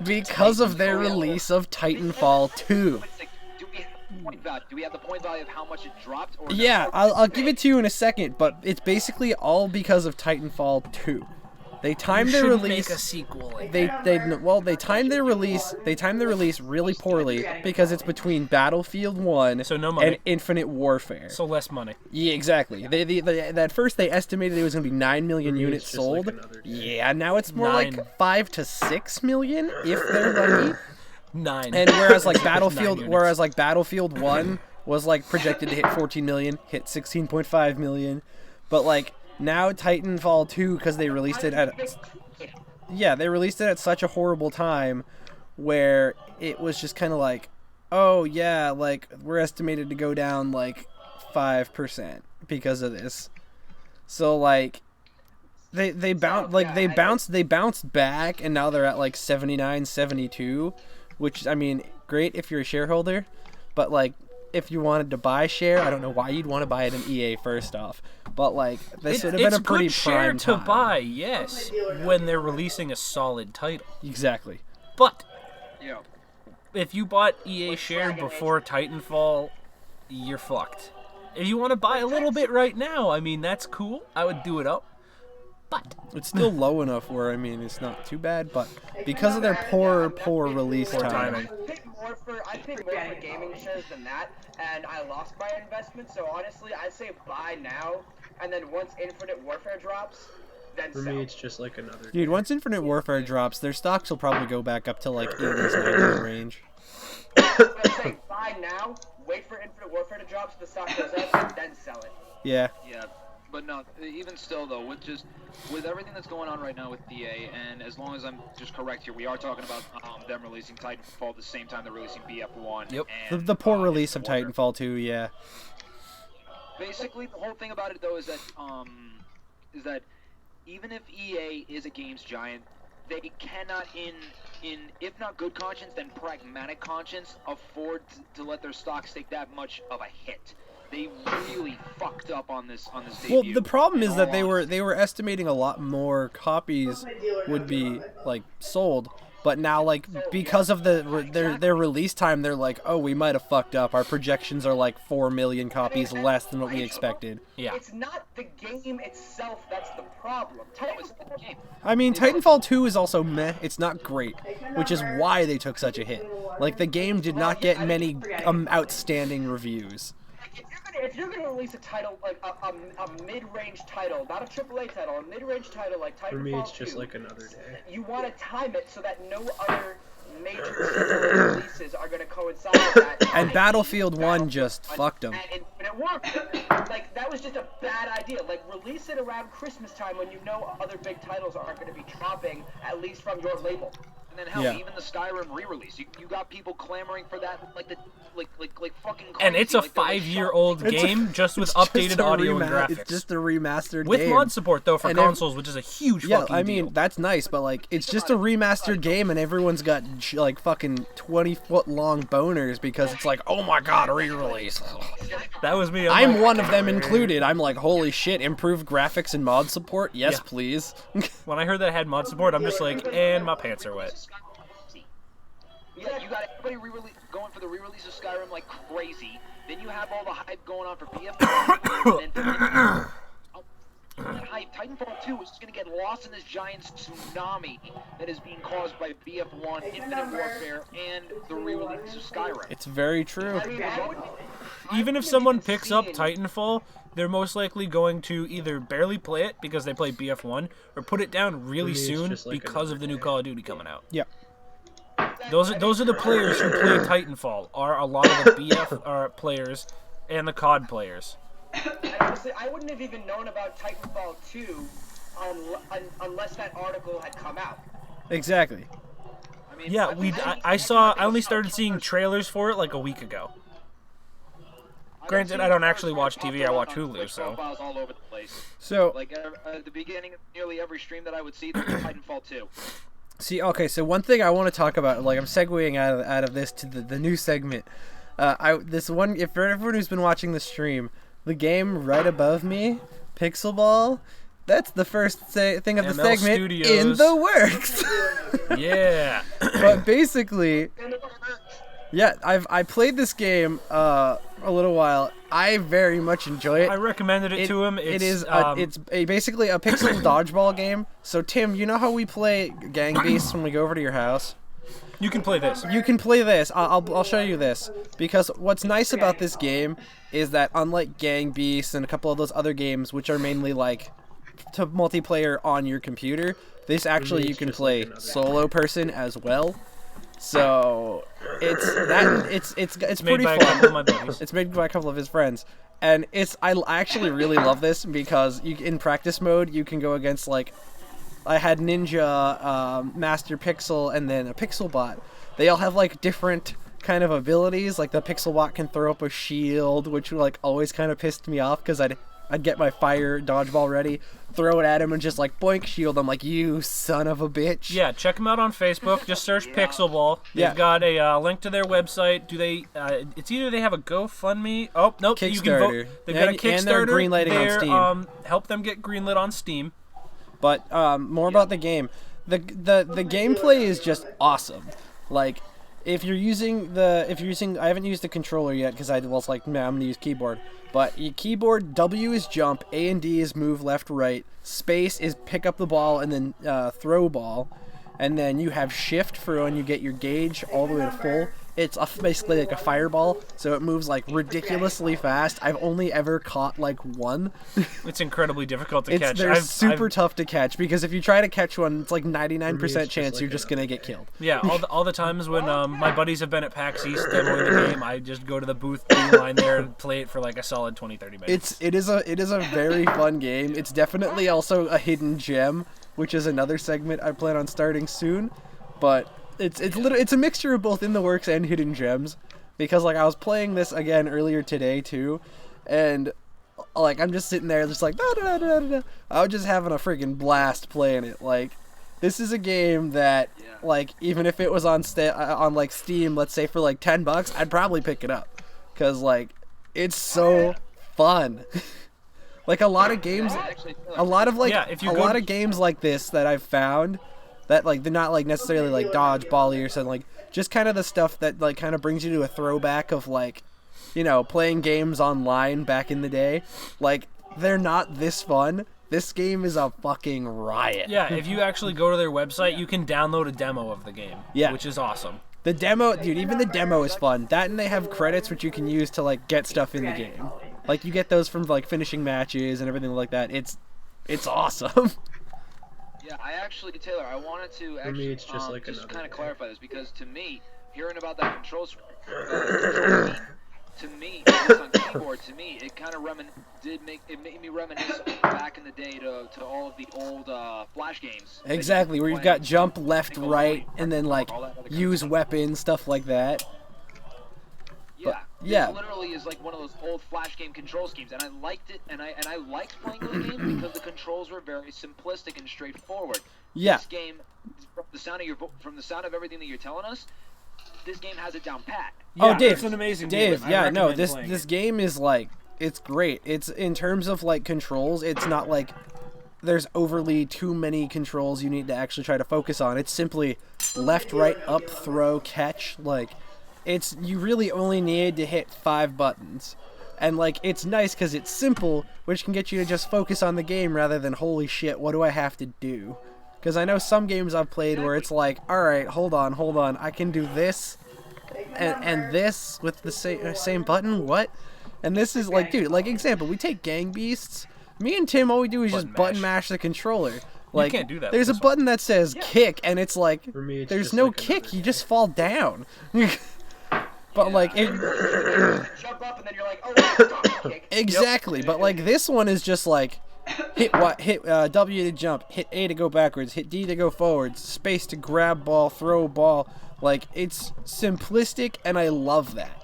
because of their release of Titanfall 2. But it's like, do we have the point value? Do we have the point value of how much it dropped? Or Yeah, I'll give it to you in a second, but it's basically all because of Titanfall 2. They timed their Shouldn't release. make a sequel. They timed their release. They timed their release really poorly because it's between Battlefield 1 So no money. and Infinite Warfare. So less money. Yeah, exactly. At first they estimated it was going to be 9 million For me, units it's just like sold. another day. Yeah, now it's more 9. like 5 to 6 million if they're lucky. 9. And whereas like 9 Battlefield, units. Battlefield 1 was like projected to hit 14 million, hit 16.5 million, but like now Titanfall 2, because they released it at such a horrible time where it was just kind of like, oh yeah, like we're estimated to go down like 5% because of this. So like they bounced back, and now they're at like 79, 72, which I mean, great if you're a shareholder, but like if you wanted to buy share, I don't know why you'd want to buy it in EA first off, but like this would have been a pretty good share prime to time. buy, yes, when they're releasing a solid title. Exactly. But Yeah. if you bought EA share before Titanfall, you're fucked. If you want to buy a little bit right now, I mean, that's cool. I would do it up. But It's still low enough where I mean it's not too bad, but because of their poor release timing. I paid more for gaming shares than that, and I lost my investment. So honestly, I'd say buy now, and then once Infinite Warfare drops, then For sell. me, it's just like another Dude, day. once Infinite Warfare drops, their stocks will probably go back up to like 80s, 90s range. But I'm saying buy now, wait for Infinite Warfare to drop so the stock goes up, and then sell it. Yeah. Yeah, but no, even still though, with everything that's going on right now with EA, and as long as I'm just correct here, we are talking about them releasing Titanfall at the same time they're releasing BF1. Yep. And, The poor release of Warfare. Titanfall 2, yeah. Basically, the whole thing about it though is that is that even if EA is a games giant, they cannot, in if not good conscience, then pragmatic conscience, afford to let their stocks take that much of a hit. They really fucked up on this debut. Well, the problem in is that all they honesty. were estimating a lot more copies would be like sold, but now like because of their release time, they're like, oh, we might have fucked up. Our projections are like 4 million copies less than what we expected. Yeah. It's not the game itself that's the problem. Titanfall, I mean, Titanfall 2 is also meh. It's not great, which is why they took such a hit. Like the game did not get many outstanding reviews. if you're gonna release a title like a mid-range title, not a AAA title, a mid-range title like Titanfall For me, it's just 2, like another day. you want to time it so that no other major AAA releases are gonna coincide with that. And Battlefield 1 just fucked them. And it worked. Like, that was just a bad idea. Like, release it around Christmas time when you know other big titles aren't going to be dropping, at least from your label. And then hell, Yeah. even the Skyrim re-release, you got people clamoring for that, like fucking. And it's a crazy, like, they were 5-year-old game just with updated audio and graphics. It's just a remastered with game. mod support though for And consoles, which is a huge Yeah, fucking I mean, deal. that's nice, but like, it's just a remastered game and everyone's got like fucking 20-foot long boners because it's like, oh my god, a re-release. That was me. I'm like, one of them included. I'm like, holy shit, improved graphics and mod support? Yes, Yeah. please. when I heard that it had mod support, I'm just like, and my pants are wet. Yeah, you got everybody going for the re-release of Skyrim like crazy. Then you have all the hype going on for BF1. and then that hype, Titanfall 2 is just going to get lost in this giant tsunami that is being caused by BF1, Infinite Warfare, and the re-release of Skyrim. It's very true. I mean, Even if someone picks up Titanfall, they're most likely going to either barely play it because they play BF1 or put it down really For me, it's soon just like because of the new another Call of Duty coming out. Yeah. Those are the players who play Titanfall. Are a lot of the BF players and the COD players. And honestly, I wouldn't have even known about Titanfall 2 unless that article had come out. Exactly. I mean, Yeah, I only started seeing trailers for it like a week ago. Granted, I don't actually watch TV, I watch Hulu, so. Profiles all over the place. So, Like at the beginning of nearly every stream that I would see, there was Titanfall 2. see, okay, so one thing I want to talk about, like I'm segueing out of this to the new segment. If for everyone who's been watching the stream, the game right above me, Pixel Ball, that's the first thing of the ML segment Studios. in the works. Yeah. But basically, yeah, I played this game a little while. I very much enjoy it. I recommended it to him. It's basically a pixel dodgeball game. So Tim, you know how we play Gang Beasts when we go over to your house? You can play this. You can play this. I'll show you this, because what's nice about this game is that unlike Gang Beasts and a couple of those other games, which are mainly like to multiplayer on your computer, this actually you it's can just play like another solo person as well. So it's Made pretty by a couple of my fun. buddies. It's made by a couple of his friends, and I actually really love this because in practice mode you can go against like. I had Ninja, Master Pixel, and then a Pixel Bot. They all have like different kind of abilities. Like the Pixel Bot can throw up a shield, which like always kind of pissed me off because I'd get my fire dodgeball ready, throw it at him, and just like boink shield. I'm like, you son of a bitch. Yeah, check them out on Facebook. Just search Pixel Ball. They've Yeah. got a link to their website. Do they? It's either they have a GoFundMe. Oh nope, you can vote. Kickstarter. They've got a And Kickstarter. they're greenlighting on They're, Steam. help them get greenlit on Steam. But more about the game. The gameplay is just awesome. Like if you're using I haven't used the controller yet because I was like, nah, I'm gonna use keyboard. But your keyboard, W is jump, A and D is move left right, space is pick up the ball and then throw ball, and then you have shift for when you get your gauge all the way to full. It's basically like a fireball, so it moves like ridiculously fast. I've only ever caught like one. It's incredibly difficult to catch. They're super tough to catch because if you try to catch one, it's like 99% just chance like you're just gonna get killed. Yeah, all the times when my buddies have been at PAX East demoing the game, I just go to the booth line there and play it for like a solid 20-30 minutes. It is a very fun game. It's definitely also a hidden gem, which is another segment I plan on starting soon. But it's a mixture of both in the works and hidden gems, because like I was playing this again earlier today too, and like I'm just sitting there, just like da, da, da, da, da. I was just having a freaking blast playing it. Like, this is a game that, like, even if it was on like Steam, let's say for like $10, I'd probably pick it up, cause like it's so fun. Like a lot of games, a lot of like Yeah, if you a go- lot of games like this that I've found that like they're not like necessarily like dodgeball or something, like just kind of the stuff that like kind of brings you to a throwback of like, you know, playing games online back in the day. Like, they're not this fun. This game is a fucking riot. Yeah, if you actually go to their website, you can download a demo of the game. Yeah. Which is awesome. The demo, dude, even the demo is fun. That, and they have credits which you can use to like get stuff in the game. Like, you get those from like finishing matches and everything like that. It's awesome. Yeah, I actually, Taylor, I wanted to For actually me, it's just like just another kind of day. clarify this, because to me, hearing about that control scheme, to me, at least on keyboard, to me, it kind of made me reminisce back in the day to all of the old Flash games. that you Exactly, could where you've play. got jump left, Nickelodeon, right, and then like all that other kind of use stuff. weapons, stuff like that. Yeah, yeah. This literally is like one of those old Flash game control schemes, and I liked it, and I liked playing those games because the controls were very simplistic and straightforward. Yeah. This game, from the sound of everything that you're telling us, this game has it down pat. Oh, Yeah, Dave, it's an amazing Dave, game. I yeah, no, recommend this playing this it. game is like, it's great. It's in terms of like controls, it's not like there's overly too many controls you need to actually try to focus on. It's simply left, right, up, throw, catch. Like, it's, you really only need to hit 5 buttons. And like, it's nice because it's simple, which can get you to just focus on the game rather than, holy shit, what do I have to do? Because I know some games I've played where it's like, alright, hold on, I can do this and this with the same button, what? And this is like, dude, like example, we take Gang Beasts. Me and Tim, all we do is just button mash the controller. Like, can't do that there's a with this one. button that says kick, and it's like, For me, it's there's just no like kick, another you day. just fall down. But like, it, Jump up and then you're like, oh, stop kick. exactly. But like, this one is just like, hit W to jump, hit A to go backwards, hit D to go forwards, space to grab ball, throw ball. Like, it's simplistic, and I love that.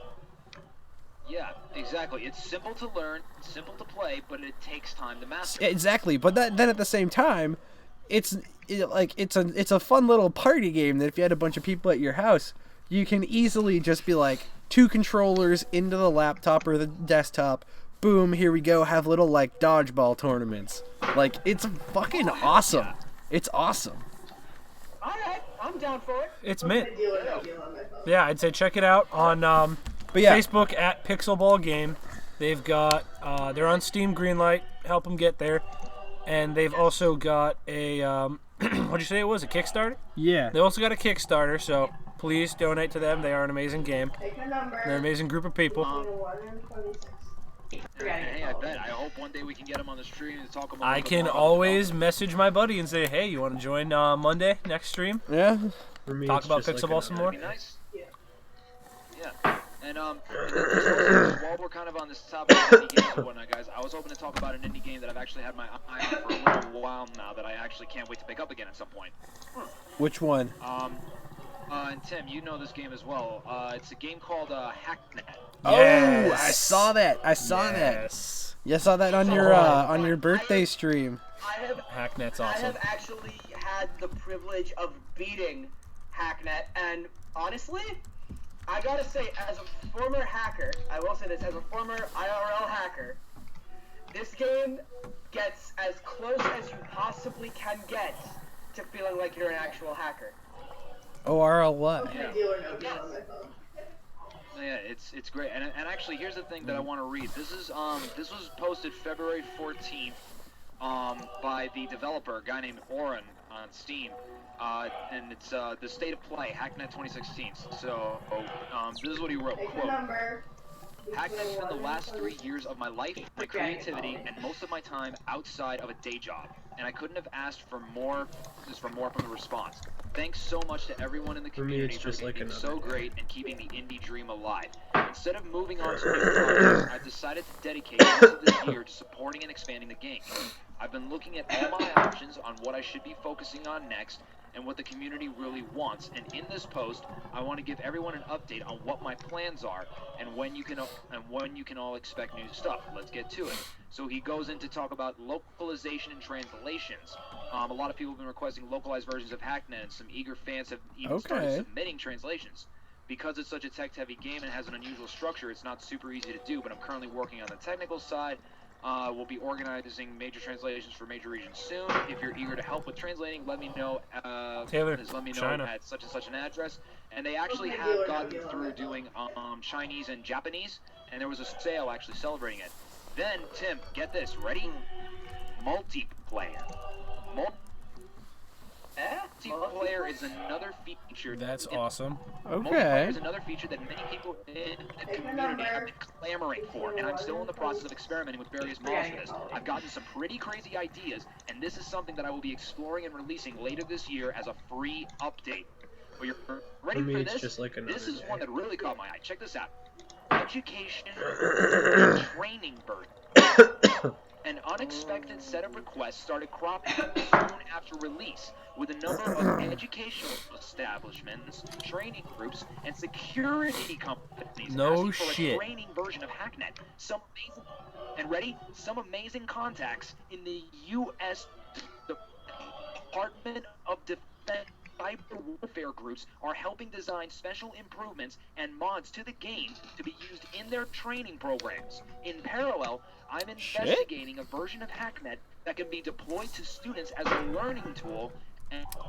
Yeah, exactly. It's simple to learn, it's simple to play, but it takes time to master. Exactly, but then at the same time, it's a fun little party game that if you had a bunch of people at your house, you can easily just be like 2 controllers into the laptop or the desktop. Boom, here we go. Have little like dodgeball tournaments. Like, it's fucking awesome. It's awesome. Alright, I'm down for it. It's mint. Yeah, I'd say check it out on But yeah, Facebook at Pixelball Game. They've got they're on Steam Greenlight. Help them get there, and they've also got a what'd you say it was, a Kickstarter? yeah. They also got a Kickstarter, so please donate to them. They are an amazing game. They're an amazing group of people. Hey, I bet. I hope one day we can get him on the stream to talk about. I can always message my buddy and say, hey, you want to join Monday next stream? Yeah. For me, Talk it's about just Pixelball some more. That'd be nice. Yeah. And then while we're kind of on this topic of indie games and whatnot, guys, I was hoping to talk about an indie game that I've actually had my eye on for a little while now that I actually can't wait to pick up again at some point. Which one? And Tim, you know this game as well. It's a game called Hacknet. Oh, I saw that. I saw that. Yes. Yeah, I saw that on your birthday stream. Hacknet's I awesome. have actually had the privilege of beating Hacknet, and honestly, I gotta say, as a former hacker, I will say this, as a former IRL hacker, this game gets as close as you possibly can get to feeling like you're an actual hacker. ORL what? Yeah, it's great. And actually, here's the thing that I want to read. This was posted February 14th by the developer, a guy named Oren on Steam. And it's the State of Play, Hacknet 2016. So this is what he wrote, quote, Hacknet spent the last 3 years of my life, my creativity, and most of my time outside of a day job. And I couldn't have asked for more from the response. Thanks so much to everyone in the For me, community it's for just like being another so day. great and keeping the indie dream alive. Instead of moving on to new projects, I've decided to dedicate most of this year to supporting and expanding the game. I've been looking at all my options on what I should be focusing on next, and what the community really wants. And in this post, I want to give everyone an update on what my plans are and when you can all expect new stuff. Let's get to it. So he goes in to talk about localization and translations. A lot of people have been requesting localized versions of Hacknet, and some eager fans have even started submitting translations. Because it's such a tech-heavy game and has an unusual structure, it's not super easy to do, but I'm currently working on the technical side. We'll be organizing major translations for major regions soon. If you're eager to help with translating, let me know. Taylor, let me know China. at such and such an address. And they actually have gotten through doing Chinese and Japanese, and there was a sale actually celebrating it. Then, Tim, get this. Ready? Multiplayer. Multiplayer is another feature. That's awesome. Multiplayer is another feature that many people in the community have been clamoring for, and I'm still in the process of experimenting with various mods for this. I've gotten some pretty crazy ideas, and this is something that I will be exploring and releasing later this year as a free update. Well, you're ready for this? Just like This is day. one that really caught my eye. Check this out. Education and training burden. An unexpected set of requests started cropping up soon after release, with a number of educational establishments, training groups, and security companies asking for a training version of Hacknet. Some amazing contacts in the U.S. Department of Defense cyber warfare groups are helping design special improvements and mods to the game to be used in their training programs. In parallel, I'm investigating a version of Hacknet that can be deployed to students as a learning tool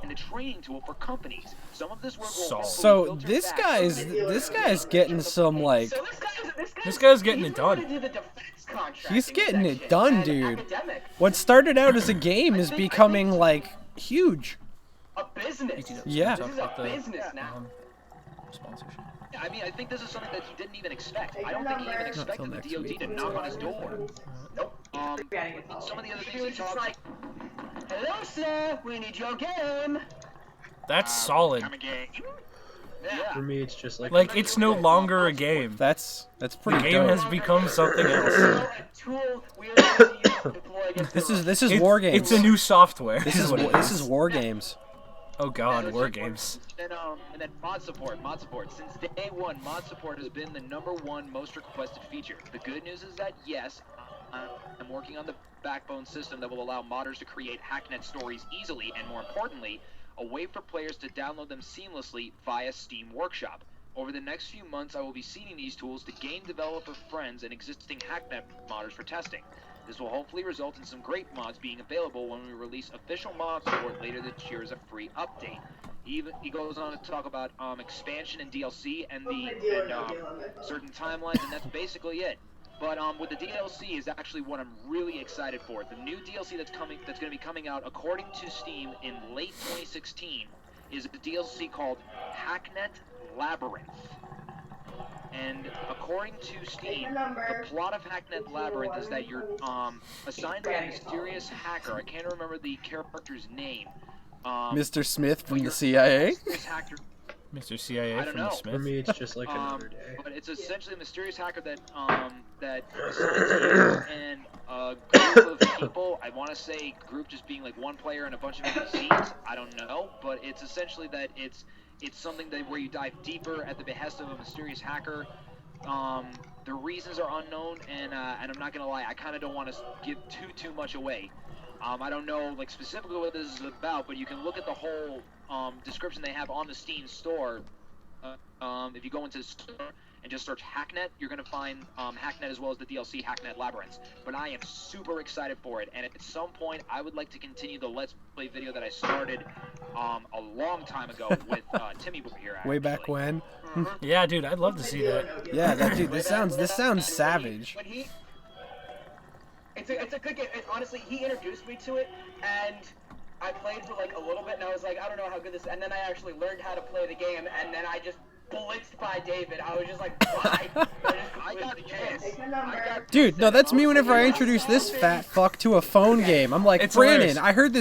and a training tool for companies. Some of this work will So this guy's getting some like. So This guy's getting it done. He's getting it done, dude. What started out as a game is becoming like huge. A business. Yeah. This is a business now. Sponsorship. I mean, I think this is something that he didn't even expect. I don't think he even expected the DoD to knock on his door. Nope. Some of the other things he talked like, hello, sir. We need your game. That's solid. I'm a game. For Yeah. me, it's just like Like, it's no longer a game. That's The pretty game dope. has become something else. A tool we are going to use to deploy against This is war games. It's a new software. This is what it this is war games. Oh god, war games. And then mod support. Since day one, mod support has been the #1 most requested feature. The good news is that yes, I'm working on the backbone system that will allow modders to create Hacknet stories easily, and more importantly, a way for players to download them seamlessly via Steam Workshop. Over the next few months, I will be seeding these tools to game developer friends and existing Hacknet modders for testing. This will hopefully result in some great mods being available when we release official mod support later this year as a free update. He goes on to talk about expansion and DLC and certain timelines, and that's basically it. But with the DLC is actually what I'm really excited for. The new DLC that's going to be coming out, according to Steam, in late 2016, is a DLC called Hacknet Labyrinth. And according to Steam, the plot of Hacknet Labyrinth is that you're assigned by a mysterious hacker. I can't remember the character's name. Mr. Smith from the CIA. Mysterious hacker. Mr. CIA I don't from the know. for Smith. me, it's just like another day. But it's essentially a mysterious hacker that assigns you and a group of people. I want to say group just being like one player and a bunch of NPCs. I don't know, but it's essentially that it's something that where you dive deeper at the behest of a mysterious hacker. The reasons are unknown, and I'm not gonna lie, I kind of don't want to give too much away. I don't know like specifically what this is about, but you can look at the whole description they have on the Steam store. If you go into the store and just search Hacknet, you're going to find Hacknet as well as the DLC Hacknet Labyrinth. But I am super excited for it, and at some point I would like to continue the Let's Play video that I started a long time ago with Timmy Boy here. Way back when. Yeah, dude, I'd love to see that. Yeah, that dude. This sounds savage. But it's a good game. Honestly, he introduced me to it, and I played for like a little bit, and I was like, I don't know how good this is. And then I actually learned how to play the game, and then I just blitzed by David. I was just like, why? I got the chance. Dude, no, that's me whenever I introduce this fat fuck to a phone game. I'm like, It's Brandon, hilarious. I heard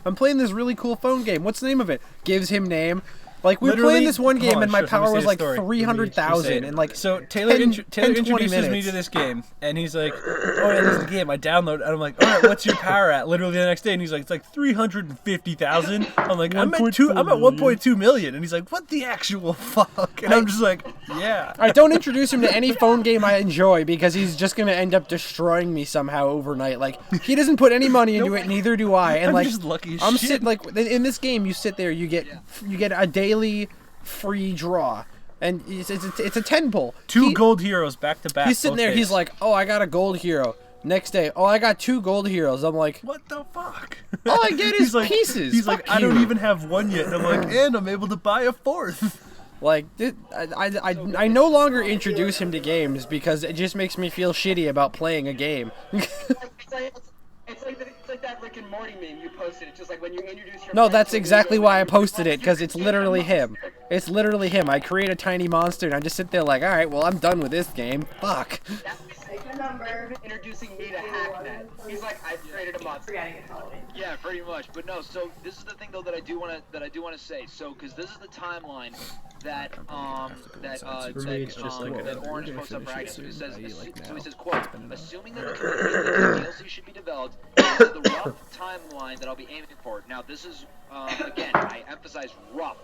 I'm playing this really cool phone game. What's the name of it? Gives him name. Like we were Literally- playing this one game hold on, and my shush, let me power say was the like story. 300,000 and like So Taylor 10 Taylor 20 introduces me minutes. to this game, and he's like, "Oh yeah, this is the game." I download, it, and I'm like, "All right, what's your power at?" Literally the next day, and he's like, "It's like 350,000." I'm like, "I'm at 1.2 million," and he's like, "What the actual fuck?" And I'm just like, "Yeah." I don't introduce him to any phone game I enjoy because he's just gonna end up destroying me somehow overnight. Like he doesn't put any money into it, neither do I. And I'm like just lucky as I'm shit. sitting like in this game, you sit there, you get a daily free draw, and it's a 10 pull. Two gold heroes back to back. He's sitting both there. days. He's like, "Oh, I got a gold hero." Next day, "Oh, I got 2 gold heroes." I'm like, "What the fuck?" "All I get is He's like, pieces." He's like, Fuck "I don't you." even have one yet." And I'm like, "And I'm able to buy a 4th." Like, I no longer introduce him to games because it just makes me feel shitty about playing a game. It's like that Rick and Morty meme you posted. It's just like when you introduce your. No, friend that's to a exactly video why I game, posted it, because you it's get a literally him. monster. It's literally him. I create a tiny monster, and I just sit there like, alright, well, I'm done with this game. Fuck. Take a number. Introducing me to Hacknet. He's like, I've created a monster. Yeah, pretty much. But no, so this is the thing though that I do want to say. So because this is the timeline that that Orange posts up for Hacknet. So he says, quote, assuming that the DLC should be developed, this is the rough timeline that I'll be aiming for. Now this is again, I emphasize rough,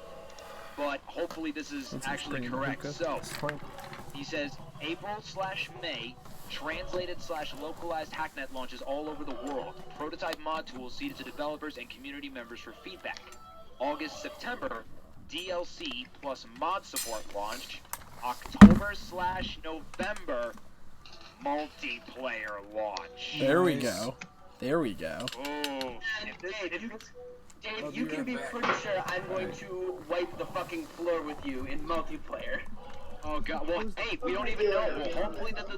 but hopefully this is actually correct. So he says April/May. Translated/localized Hacknet launches all over the world. Prototype mod tools seeded to developers and community members for feedback. August/September, DLC plus mod support launch. October/November, multiplayer launch. There we go. There we go. Oh, Dave, you can be pretty sure I'm going to wipe the fucking floor with you in multiplayer. oh god. Well, hey, we don't even know. Well, hopefully that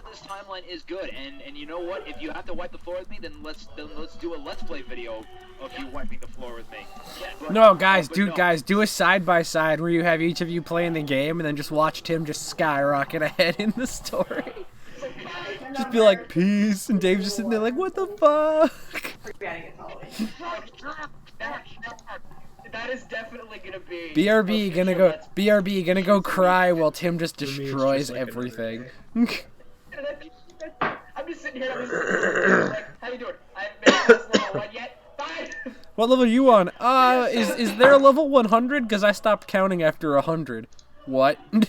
this timeline is good. And you know what? If you have to wipe the floor with me, then let's do a let's play video of you wiping the floor with me. But- No, guys, but do no. guys, do a side-by-side where you have each of you playing the game, and then just watch Tim just skyrocket ahead in the story. Just be like, peace, and Dave's just sitting there like, what the fuck? That is definitely gonna be. BRB gonna go cry while Tim just destroys like everything. I'm just sitting here. Like, how you doing? I haven't been past level 1 yet. Bye. What level are you on? Is there a level 100? Because I stopped counting after 100. What? So,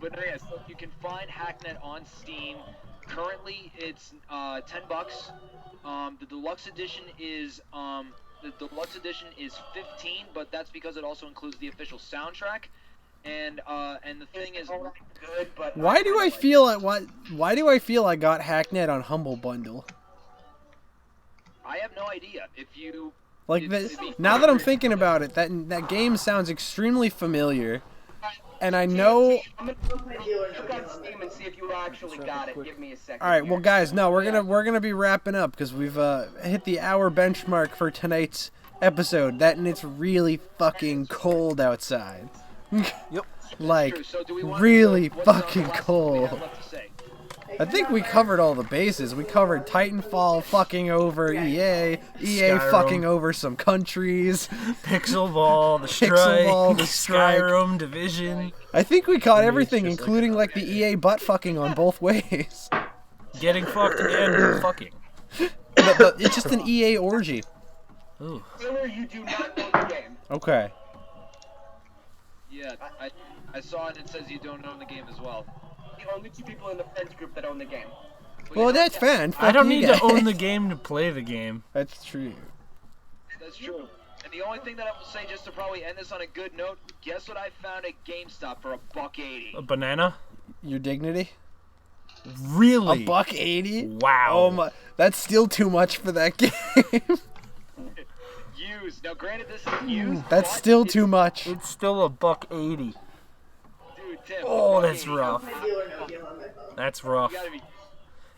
but no, yeah, so you can find Hacknet on Steam. Currently, it's $10. The deluxe edition is 15, but that's because it also includes the official soundtrack. And the thing is, Good, but Why do I feel I got Hacknet on Humble Bundle? I have no idea if you. Like if- that. Now that I'm thinking about it, that game sounds extremely familiar, and I know. I'm gonna look on Steam and see if you actually got it. Give me a second. All right, well, here. guys, no, we're gonna be wrapping up because we've hit the hour benchmark for tonight's episode. And it's really fucking cold outside. Yep. Like True. So do we want really what's the fucking last thing we cold. have left to say? I think we covered all the bases. We covered Titanfall fucking over EA, Skyrim. fucking over some countries. Pixel Ball, the Strike, Ball, the Strike. Skyrim, Division, I think we caught everything, just like including like the EA butt fucking on both ways. getting fucked and fucking. It's just an EA orgy. Ooh. Taylor, you do not know the game. Okay. Yeah, I saw it. It says you don't own the game as well. The only 2 people in the friends group that own the game. Well, that's fine. I don't need to guys. own the game to play the game. That's true. That's true. And the only thing that I will say, just to probably end this on a good note, guess what I found at GameStop for $1.80? A banana? Your dignity? Really? $1.80? Wow. Oh my, that's still too much for that game. Used. Now, granted, this is used. That's but still it's- too much. It's still $1.80. Dude, Tim, Oh, that's $1.80. rough. That's rough. You gotta be.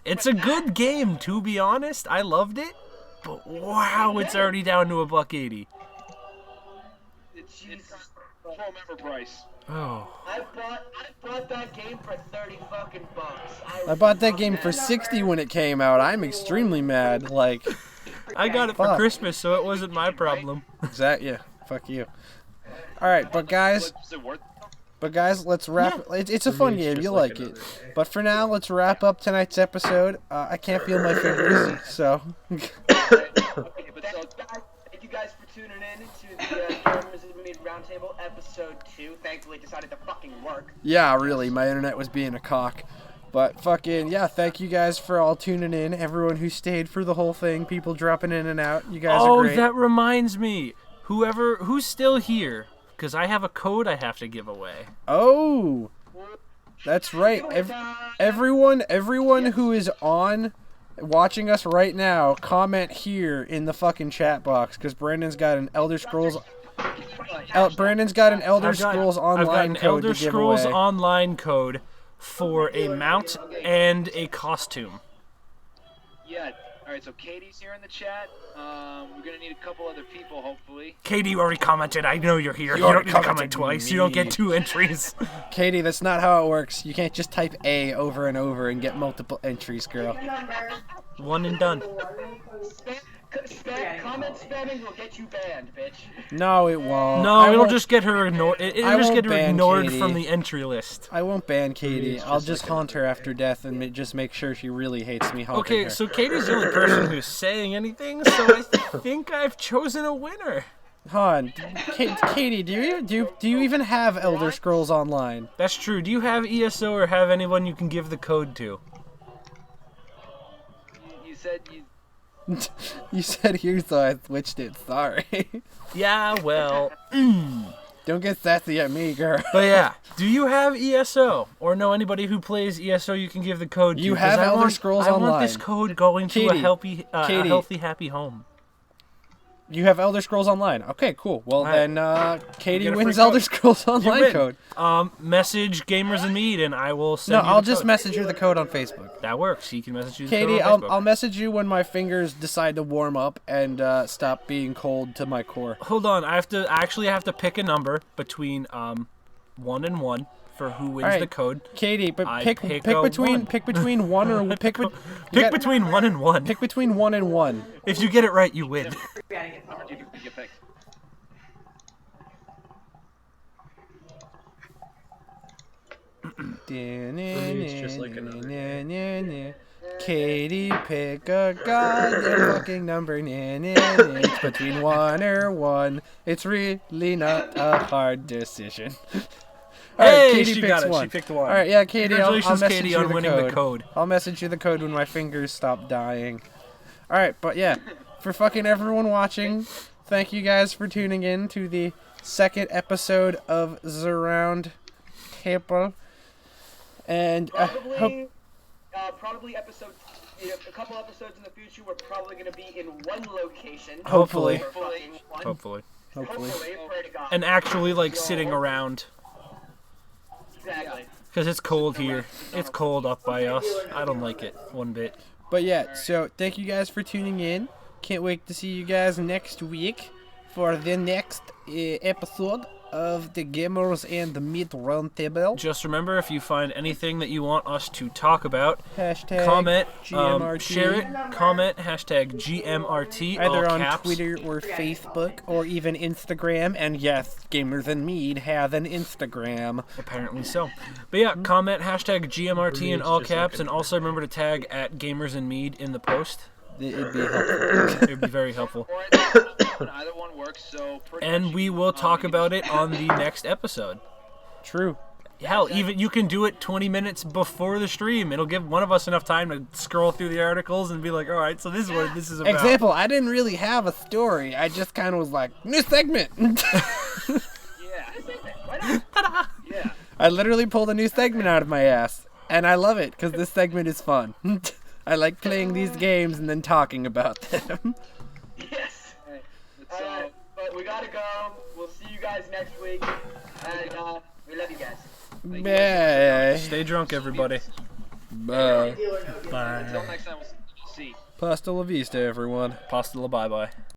It's a good game, to be honest. I loved it. But wow, it's already down to $1.80. It's full member price. Oh. I bought that game for 30 fucking bucks. I bought that game for 60 when it came out. I'm extremely mad. Like, I got it for Fuck. Christmas, so it wasn't my problem. yeah. fuck you. All right, but guys, Is it worth? let's wrap. It's a fun game. You'll like it. But for now, let's wrap up tonight's episode. I can't feel my fingers, so. Okay, but thank you guys for tuning in to the Gamers and Mead Roundtable episode 2. Thankfully, it decided to fucking work. Yeah, really, my internet was being a cock. But fucking, yeah, thank you guys for all tuning in. Everyone who stayed for the whole thing, people dropping in and out. You guys are great. Oh, that reminds me. Who's still here, because I have a code I have to give away. Oh, that's right. Everyone who is watching us right now, comment here in the fucking chat box, because Brandon's got an Elder Scrolls. Brandon's got an Elder Scrolls Online I've got an code Elder to give Scrolls away. Online code for a mount and a costume. Yeah. All right. So Katie's here in the chat. We're gonna need a couple other people, hopefully. Katie, you already commented. I know you're here. You already don't need to comment commented twice. me. You don't get 2 entries. Katie, that's not how it works. You can't just type A over and over and get multiple entries, girl. Number. 1 and done. Comment spamming will get you banned, bitch. No, it won't. No, I it'll won't- just get her ignored. It'll I just won't get her ban ignored Katie. from the entry list. I won't ban Katie. It's I'll just just like haunt her after death and just make sure she really hates me haunting Okay, her. so Katie's the only person who's saying anything, so I think I've chosen a winner. Han, Katie, do you even have Elder Scrolls Online? That's true. Do you have ESO or have anyone you can give the code to? You said you. You said here, so I switched it. Sorry. Yeah, well. Don't get sassy at me, girl. But yeah, do you have ESO or know anybody who plays ESO you can give the code to? You 'Cause have I Elder want- Scrolls I want Online. this code going to Katie, a Katie. healthy, happy home. You have Elder Scrolls Online. Okay, cool. Well, Alright. then Katie You get a wins free Elder code. Scrolls You Online win. code. Message Gamers and Mead, and I will send No, you I'll the just code. message you the code on Facebook. That works. He can message you the Katie, code on Facebook. I'll message you when my fingers decide to warm up and stop being cold to my core. Hold on, I have to pick a number between 1 and 1 for who wins Alright. the code. Katie, but I pick pick a between one. pick between one or pick you Pick got- between 1 and 1. pick between 1 and 1. If you get it right, you win. You get picked. It's just like another Katie, pick a goddamn fucking number. It's between 1 or 1. It's really not a hard decision. Hey, Katie she picks got it. one. She picked one. All right, yeah, Katie, I'll Congratulations, message Katie, you on the winning code. the code. I'll message you the code when my fingers stop dying. All right, but yeah, for fucking everyone watching, thank you guys for tuning in to the second episode of The Round Table. And I hope Probably a couple episodes in the future, we're probably going to be in one location. Hopefully. For fucking one. Hopefully. hopefully. Pray to God. And actually, like, sitting around. Exactly. Because it's cold here. It's cold up by us. I don't like it one bit. But yeah, so thank you guys for tuning in. Can't wait to see you guys next week for the next episode of the Gamers and the Mead Roundtable. Just remember, if you find anything that you want us to talk about, Hashtag comment, GMRT. share it, comment, hashtag GMRT, Either all on caps. Twitter or Facebook or even Instagram. And yes, Gamers and Mead have an Instagram. Apparently so. But yeah, comment, hashtag GMRT in all Just like caps, and also remember to tag at Gamers and Mead in the post. It'd be helpful. It would be very helpful. Or either one works. So pretty And much, we will talk about it on the next episode. True. Hell, even you can do it 20 minutes before the stream. It'll give one of us enough time to scroll through the articles and be like, all right, so this is what this is about. Example, I didn't really have a story. I just kind of was like, new segment. Yeah. Why not? Yeah. I literally pulled a new segment out of my ass. And I love it because this segment is fun. I like playing these games and then talking about them. Yes. Hey, it's, Alright, but we gotta go. We'll see you guys next week. And we love you guys. Bye. Stay drunk, everybody. Bye. until next time, we'll see. Pasta la vista, everyone. Pasta la bye-bye.